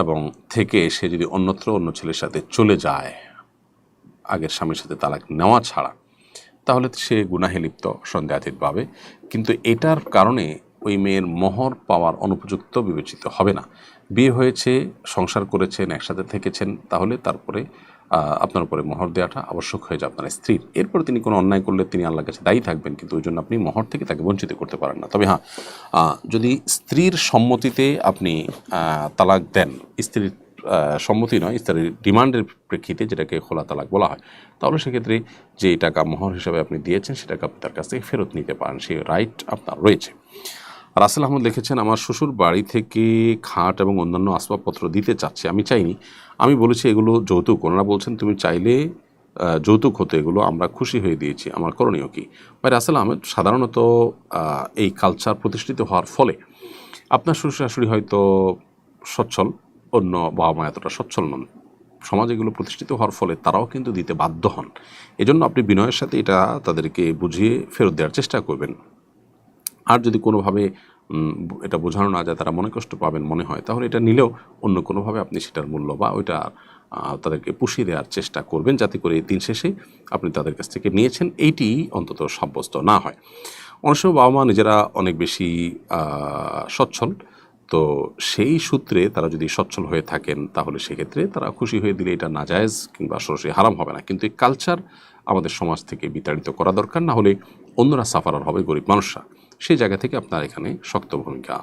S2: এবং থেকে সে যদি অন্যত্র অন্য ছেলের সাথে চলে যায় আগের স্বামীর সাথে তালাক নেওয়া ছাড়া, তাহলে সে গুনাহে লিপ্ত সন্দেহাতীতভাবে। কিন্তু এটার কারণে ওই মেয়ের মোহর পাওয়ার অনুপযুক্ত বিবেচিত হবে না। বিয়ে হয়েছে, সংসার করেছেন, একসাথে থেকেছেন, তাহলে তারপরে আপনার উপরে মোহর দেওয়াটা আবশ্যক হয়ে যায় আপনার স্ত্রীর। এরপর তিনি কোনো অন্যায় করলে তিনি আল্লাহর কাছে দায়ী থাকবেন, কিন্তু ওই জন্য আপনি মোহর থেকে তাকে বঞ্চিত করতে পারেন না। তবে হ্যাঁ, যদি স্ত্রীর সম্মতিতে আপনি তালাক দেন, স্ত্রীর সম্মতি নয়, স্ত্রীর ডিমান্ডের প্রেক্ষিতে, যেটাকে খোলা তালাক বলা হয়, তাহলে সেক্ষেত্রে যে টাকা মোহর হিসাবে আপনি দিয়েছেন সেটাকে আপনি তার কাছ থেকে ফেরত নিতে পারেন, সেই রাইট আপনার রয়েছে। রাসেল আহমদ লিখেছেন, আমার শ্বশুর বাড়ি থেকে খাট এবং অন্যান্য আসবাবপত্র দিতে চাচ্ছে, আমি চাইনি। আমি বলেছি এগুলো যৌতুক। ওনারা বলছেন তুমি চাইলে যৌতুক হতো, এগুলো আমরা খুশি হয়ে দিয়েছি, আমার করণীয় কি? ভাই রাসেল আহমেদ, সাধারণত এই কালচার প্রতিষ্ঠিত হওয়ার ফলে আপনার শ্বশুর শাশুড়ি হয়তো সচ্ছল, অন্য বাবা মা এতটা সচ্ছল নন। সমাজ এগুলো প্রতিষ্ঠিত হওয়ার ফলে তারাও কিন্তু দিতে বাধ্য হন। এজন্য আপনি বিনয়ের সাথে এটা তাদেরকে বুঝিয়ে ফেরত দেওয়ার চেষ্টা করবেন। আর যদি কোনোভাবে এটা বোঝানো না যায়, তারা মনে কষ্ট পাবেন মনে হয়, তাহলে এটা নিলেও অন্য কোনোভাবে আপনি সেটার মূল্য বা ওইটা তাদেরকে পুষিয়ে দেওয়ার চেষ্টা করবেন, যাতে করে দিন শেষে আপনি তাদের কাছ থেকে নিয়েছেন এইটি অন্তত সাব্যস্ত না হয়। অনেক সময় বাবা মা নিজেরা অনেক বেশি সচ্ছল, তো সেই সূত্রে তারা যদি সচ্ছল হয়ে থাকেন তাহলে সেক্ষেত্রে তারা খুশি হয়ে দিলে এটা নাজায়েজ কিংবা সরাসরি হারাম হবে না। কিন্তু এই কালচার আমাদের সমাজ থেকে বিতাড়িত করা দরকার, না হলে অন্যরা সাফারার হবে, গরিব মানুষরা। সেই জায়গা থেকে আপনার এখানে শক্ত ভূমিকা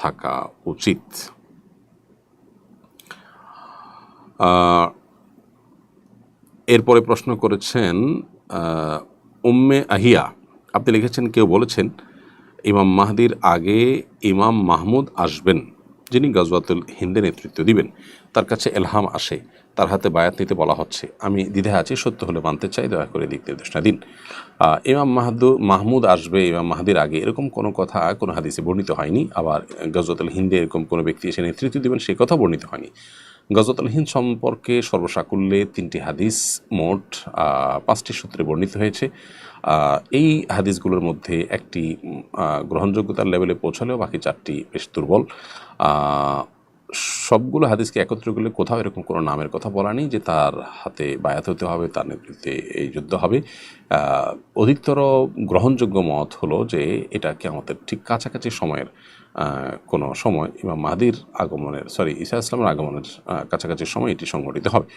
S2: থাকা উচিত। এরপরে প্রশ্ন করেছেন উম্মে আহিয়া, আপনি লিখেছেন, কেউ বলেছেন ইমাম মাহদির আগে ইমাম মাহমুদ আসবেন, যিনি গাজওয়াতুল হিন্দে নেতৃত্ব দিবেন। তার কাছে এলহাম আসে, তার হাতে বায়াত নিতে বলা হচ্ছে। আমি দ্বিধায় আছি, সত্য হলে মানতে চাই, দয়া করে দিক নির্দেশনা দিন। ইমাম মাহমুদ আসবে ইমাম মাহদির আগে, এরকম কোনো কথা কোনো হাদিসে বর্ণিত হয়নি। আবার গাজওয়াতুল হিন্দে এরকম কোনো ব্যক্তি এসে নেতৃত্ব দিবেন সেই কথা বর্ণিত হয়নি। গাজওয়াতুল হিন্দ সম্পর্কে সর্বসাকুল্যে 3টি হাদিস, মোট 5টি সূত্রে বর্ণিত হয়েছে। এই হাদিসগুলোর মধ্যে একটি গ্রহণযোগ্যতার লেভেলে পৌঁছালেও বাকি 4টি বেশ দুর্বল। সবগুলো হাদিসকে একত্র করলে কোথাও এরকম কোনো নামের কথা বলা নেই যে তার হাতে বায়াত হতে হবে, তার নেতৃত্বে এই যুদ্ধ হবে। অধিকতর গ্রহণযোগ্য মত হলো যে এটা আমাদের ঠিক কাছাকাছি সময়ের কোনো সময় ইমাম মাহদির আগমনের ঈসা ইসলামের আগমনের কাছাকাছি সময় এটি সংঘটিত হবে।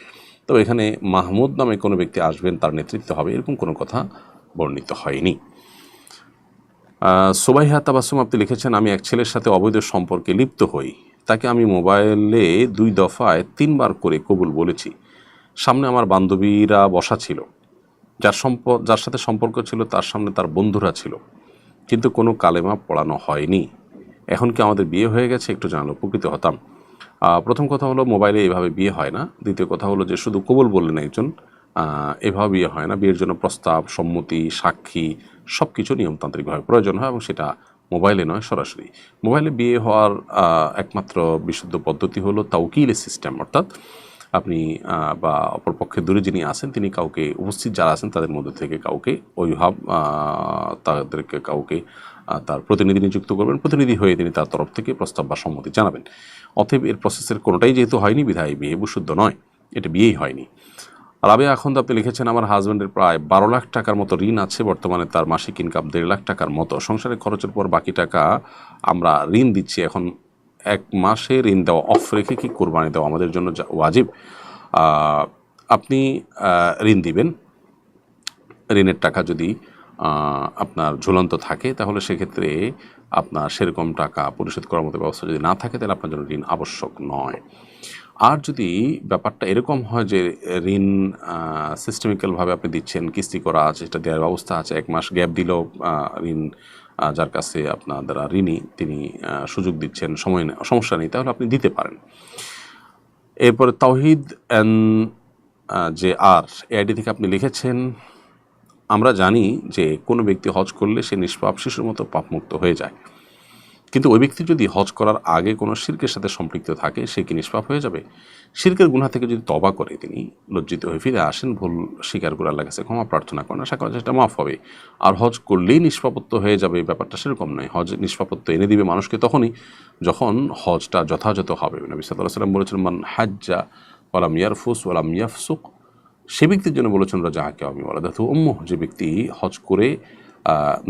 S2: তবে এখানে মাহমুদ নামে কোনো ব্যক্তি আসবেন, তার নেতৃত্ব হবে, এরকম কোনো কথা বর্ণিত হয়নি। সুবাইহা তাবাসসুম, আপনি লিখেছেন, আমি এক ছেলের সাথে অবৈধ সম্পর্কে লিপ্ত হই। তাকে আমি মোবাইলে 2 দফায় 3 বার করে কবুল বলেছি। সামনে আমার বান্ধবীরা বসা ছিল, যার সাথে সম্পর্ক ছিল তার সামনে তার বন্ধুরা ছিল, কিন্তু কোনো কালেমা পড়ানো হয়নি। এখন কি আমাদের বিয়ে হয়ে গেছে? একটু জানলে উপকৃত হতাম। প্রথম কথা হলো, মোবাইলে এভাবে বিয়ে হয় না। দ্বিতীয় কথা হলো যে শুধু কবুল বললেন একজন, এভাবে বিয়ে হয় না। বিয়ের জন্য প্রস্তাব, সম্মতি, সাক্ষী সব কিছু নিয়মতান্ত্রিকভাবে প্রয়োজন হয়, এবং সেটা মোবাইলে নয়, সরাসরি। মোবাইলে বিয়ে হওয়ার একমাত্র বিশুদ্ধ পদ্ধতি হলো তাওকিলের সিস্টেম, অর্থাৎ আপনি বা অপরপক্ষে দূরে যিনি আছেন তিনি কাউকে, উপস্থিত যারা আছেন তাদের মধ্যে থেকে কাউকে তাদেরকে কাউকে তার প্রতিনিধি নিযুক্ত করবেন। প্রতিনিধি হয়ে তিনি তার তরফ থেকে প্রস্তাব বা সম্মতি জানাবেন। অতএব এর প্রসেসের কোনোটাই যেহেতু হয়নি বিধায় বিয়ে শুদ্ধ নয়, এটা বিয়েই হয়নি। রাবেয়া আখন্দ আপনি লিখেছেন, আমার হাজব্যান্ডের প্রায় 12 লাখ টাকার মতো ঋণ আছে। বর্তমানে তার মাসিক ইনকাম 1.5 লাখ টাকার মতো। সংসারের খরচের পর বাকি টাকা আমরা ঋণ দিচ্ছি। এখন 1 মাসে ঋণ দেওয়া অফ রেখে কি কোরবানি দেওয়া আমাদের জন্য ওয়াজিব? আপনি ঋণ দিবেন। ঋণের টাকা যদি আপনার ঝুলন্ত থাকে তাহলে সেক্ষেত্রে আপনার সেরকম টাকা পরিশোধ করার মতো ব্যবস্থা যদি না থাকে তাহলে আপনার জন্য ঋণ আবশ্যক নয়। আর যদি ব্যাপারটা এরকম হয় যে ঋণ সিস্টেমিক্যালভাবে আপনি দিচ্ছেন, কিস্তি করা আছে, সেটা দেওয়ার ব্যবস্থা আছে, 1 মাস গ্যাপ দিলেও ঋণ যার কাছে আপনার দ্বারা ঋণী তিনি সুযোগ দিচ্ছেন, সমস্যা নেই, তাহলে আপনি দিতে পারেন। এরপরে তাওহিদ যে এআইডি থেকে আপনি লিখেছেন, আমরা জানি যে কোনো ব্যক্তি হজ করলে সে নিষ্পাপ শিশুর মতো পাপমুক্ত হয়ে যায়, কিন্তু ওই ব্যক্তি যদি হজ করার আগে কোনো শিরকের সাথে সম্পৃক্ত থাকে সে কি নিষ্পাপ হয়ে যাবে? শিরকের গুনাহ থেকে যদি তওবা করে তিনি লজ্জিত হয়ে ফিরে আসেন, ভুল স্বীকার করে আল্লাহর কাছে ক্ষমা প্রার্থনা করেন, আশা করা সেটা মাফ হবে। আর হজ করলেই নিষ্পাপত্ব হয়ে যাবে, ব্যাপারটা সেরকম নয়। হজ নিষ্পাপত্ব এনে দিবে মানুষকে তখনই যখন হজটা যথাযথ হবে। নবী সাল্লাল্লাহু আলাইহি ওয়াসাল্লাম বলেছেন, মান হাজ্জা ওয়ালাম ইয়ারফুস ওয়ালাম ইয়াফসুক, সে ব্যক্তির জন্য বলেছেন রাজাহাকে আমি ওয়ালাদাতু উম্মুহ, যে ব্যক্তি হজ করে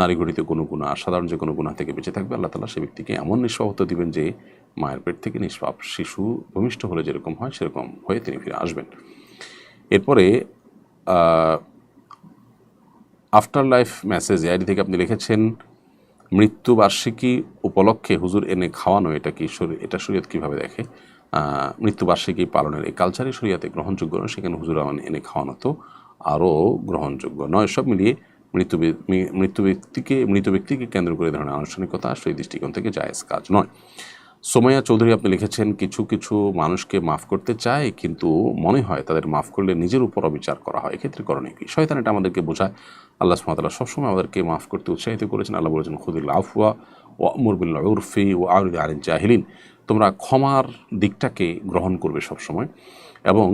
S2: নারী ঘটিত কোনো গুনাহ, সাধারণ যে কোনো গুনাহ থেকে বেঁচে থাকবে, আল্লাহ তাআলা সে ব্যক্তিকে এমন নিষ্পাপত্ব দিবেন যে মায়ের পেট থেকে নিষ্পাপ শিশু ভূমিষ্ঠ হলে যেরকম হয় সেরকম হয়ে তিনি ফিরে আসবেন। এরপরে আফটার লাইফ মেসেজ আইডি থেকে আপনি লিখেছেন, মৃত্যুবার্ষিকী উপলক্ষে হুজুর এনে খাওয়ানো এটা শরীয়ত কীভাবে দেখে? মৃত্যুবার্ষিকী পালনের এই কালচারে শরীয়তে গ্রহণযোগ্য নয়, সেখানে হুজুর এনে খাওয়ানো তো আরও গ্রহণযোগ্য নয়। সব মিলিয়ে মৃত ব্যক্তিকে কেন্দ্র করে ধরনের আনুষ্ঠানিকতা সেই দৃষ্টিকোণ থেকে জায়েজ কাজ নয়। সোমাইয়া চৌধুরী আপনি লিখেছেন, কিছু কিছু মানুষকে মাফ করতে চায় কিন্তু মনে হয় তাদের মাফ করলে নিজের উপর অবিচার করা হয়, এক্ষেত্রে করণীয় কি? শয়তান এটা আমাদেরকে বোঝায়। আল্লাহ সুবহানাহু ওয়া তাআলা সবসময় আমাদেরকে মাফ করতে উৎসাহিত করেছেন। আল্লাহ বলেছেন, খুযিল আফওয়া ওয়া'মুর বিল উরফি ওয়া'রিদ আনিল জাহিলিন, তোমরা ক্ষমার দিকটাকে গ্রহণ করবে সবসময় এবং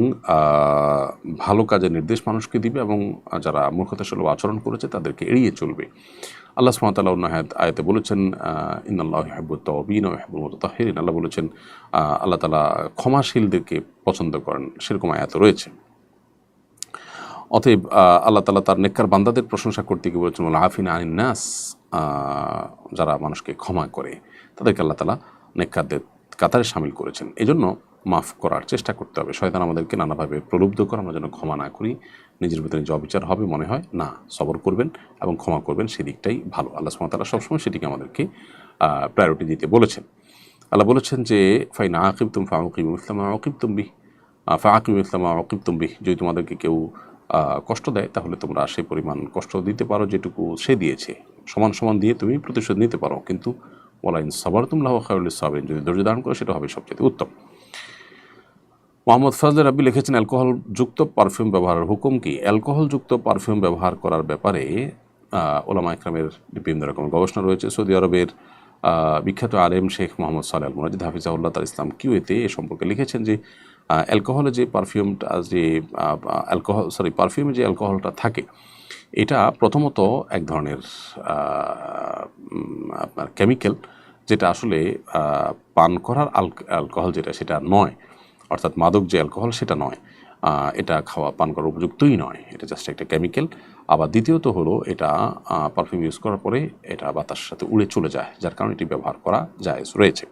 S2: ভালো কাজের নির্দেশ মানুষকে দিবে এবং যারা মূর্খতাসুলভ আচরণ করেছে তাদেরকে এড়িয়ে চলবে। আল্লাহ সুবহানাহু ওয়া তাআলা অন্য আয়াতে বলেছেন, ইন্নাল্লাহা ইউহিব্বুত তাওয়াবিন ওয়া ইউহিব্বুল মুতাতাহহিরিন, আল্লাহ বলেছেন আল্লাহ তাআলা ক্ষমাশীলদেরকে পছন্দ করেন, সেরকম আয়াত রয়েছে। অতএব আল্লাহ তাআলা তার নেককার বান্দাদের প্রশংসা করতে গিয়ে বলেছেন, ওয়াল আফিনা আনিন নাস, যারা মানুষকে ক্ষমা করে তাদেরকে আল্লাহ তাআলা নেককারদের কাতারে শামিল করেছেন। এজন্য মাফ করার চেষ্টা করতে হবে। শয়তান আমাদেরকে নানাভাবে প্রলুব্ধ করে আমরা যেন ক্ষমা না করি, নিজের ভিতরে যে অবিচার হবে মনে হয় না, সবর করবেন এবং ক্ষমা করবেন, সেদিকটাই ভালো। আল্লাহ সুবহানাহু ওয়া তাআলা সবসময় সেটিকে আমাদেরকে প্রায়োরিটি দিতে বলেছেন। আল্লাহ বলেছেন যে ফাইন আকিবতুম ফাআকিবু মিসলা মা আকিবতুম বিহি ফাআকিবু মিসলা মা আকিবতুম বিহি, যদি তোমাদেরকে কেউ কষ্ট দেয় তাহলে তোমরা সেই পরিমাণ কষ্ট দিতে পারো যেটুকু সে দিয়েছে, সমান সমান দিয়ে তুমি প্রতিশোধ নিতে পারো, কিন্তু ওয়ালা ইন সাবারতুম লাহু খায়রুল লিস-সাবিরিন, যদি ধৈর্য ধারণ করো সেটা হবে সবচেয়ে উত্তম। মোহাম্মদ ফজলে রাব্বি লিখেছেন, অ্যালকোহলযুক্ত পারফিউম ব্যবহারের হুকুম কি? অ্যালকোহলযুক্ত পারফিউম ব্যবহার করার ব্যাপারে ওলামা ইকরামের বিভিন্ন রকমের গবেষণা রয়েছে। সৌদি আরবের বিখ্যাত আলেম শেখ মোহাম্মদ সালেহ আল মুনাজ্জিদ হাফিজাহুল্লাহ তার ইসলাম কিউতে এ সম্পর্কে লিখেছেন যে অ্যালকোহলে যে পারফিউমে যে অ্যালকোহলটা থাকে এটা প্রথমত এক ধরনের আপনার কেমিক্যাল, যেটা আসলে পান করার অ্যালকোহল যেটা সেটা নয়, অর্থাৎ মাদক যে অ্যালকোহল সেটা নয়, এটা পান করার উপযুক্তই নয়, এটা জাস্ট একটা কেমিক্যাল। আবার দ্বিতীয়ত হলো এটা পারফিউম ইউজ করার পরে এটা বাতাসের সাথে উড়ে চলে যায়, যার কারণে এটি ব্যবহার করা জায়েজ রয়েছে।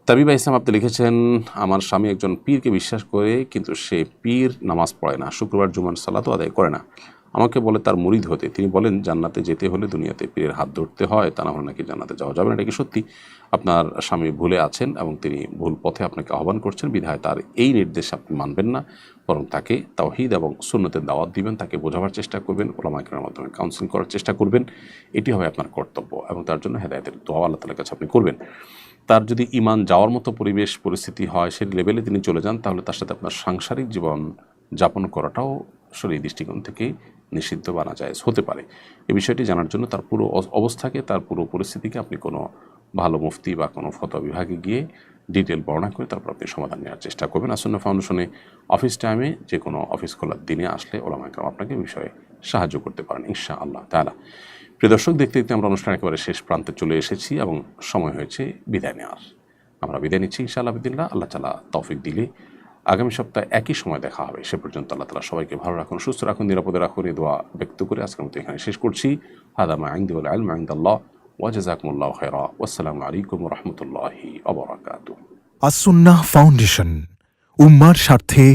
S2: তাবিবা ইসলাম আপনি লিখেছেন, আমার স্বামী একজন পীরকে বিশ্বাস করে কিন্তু সে পীর নামাজ পড়ে না, শুক্রবার জুমার সালাতও আদায় করে না, আমাকে বলে তার মুরিদ হতে। তিনি বলেন জান্নাতে যেতে হলে দুনিয়াতে পীরের হাত ধরতে হয়, তা না হলে নাকি জান্নাতে যাওয়া যাবে না। এটা কি সত্যি? আপনার স্বামী ভুলে আছেন এবং তিনি ভুল পথে আপনাকে আহ্বান করছেন, বিধায় তার এই নির্দেশ আপনি মানবেন না, বরং তাকে তাওহীদ এবং সুন্নতের দাওয়াত দিবেন, তাকে বোঝাবার চেষ্টা করবেন, ওলামা ইকরামের মাধ্যমে কাউন্সেলিং করার চেষ্টা করবেন। এটি হবে আপনার কর্তব্য এবং তার জন্য হেদায়েতের দোয়া আল্লাহ তাআলার কাছে আপনি করবেন। তার যদি ঈমান যাওয়ার মতো পরিবেশ পরিস্থিতি হয়, সেই লেভেলে তিনি চলে যান, তাহলে তার সাথে আপনার সাংসারিক জীবন যাপন করাটাও আসলে এই দৃষ্টিকোণ থেকে নিষিদ্ধ বা নাজায়েজ হতে পারে। এই বিষয়টি জানার জন্য তার পুরো অবস্থাকে, তার পুরো পরিস্থিতিকে আপনি কোনো ভালো মুফতি বা কোনো ফতোয়া বিভাগে গিয়ে ডিটেল বর্ণনা করে তারপর আপনি সমাধান নেওয়ার চেষ্টা করবেন। আসন্ন ফাউন্ডেশনে অফিস টাইমে যে কোনো অফিস খোলার দিনে আসলে ওলামা ইকরাম আপনাকে বিষয়ে সাহায্য করতে পারেন ইনশাআল্লাহ তাআলা। প্রিয় দর্শক, দেখতে দেখতে আমরা অনুষ্ঠান একেবারে শেষ প্রান্তে চলে এসেছি এবং সময় হয়েছে বিদায় নেওয়ার। আমরা বিদায় নিচ্ছি ইনশাআল্লাহ বিদিল্লাহ। আল্লাহ তাআলা তৌফিক দিলে আগামী সপ্তাহে একই সময় দেখা হবে। সে পর্যন্ত আল্লাহ তাআলা সবাইকে ভালো রাখুন, সুস্থ রাখুন, নিরাপদে রাখুন এই দোয়া ব্যক্ত করে আজকের মতো এখানে শেষ করছি। হাদা মা ইনদি ওয়াল ইলমু ইনদাল্লাহ ওয়া জাযাকুমুল্লাহু খায়রা। ওয়াসসালামু আলাইকুম ওয়া রাহমাতুল্লাহি ওয়া বারাকাতুহু।
S3: আসুন্নাহ ফাউন্ডেশন, উম্মার স্বার্থে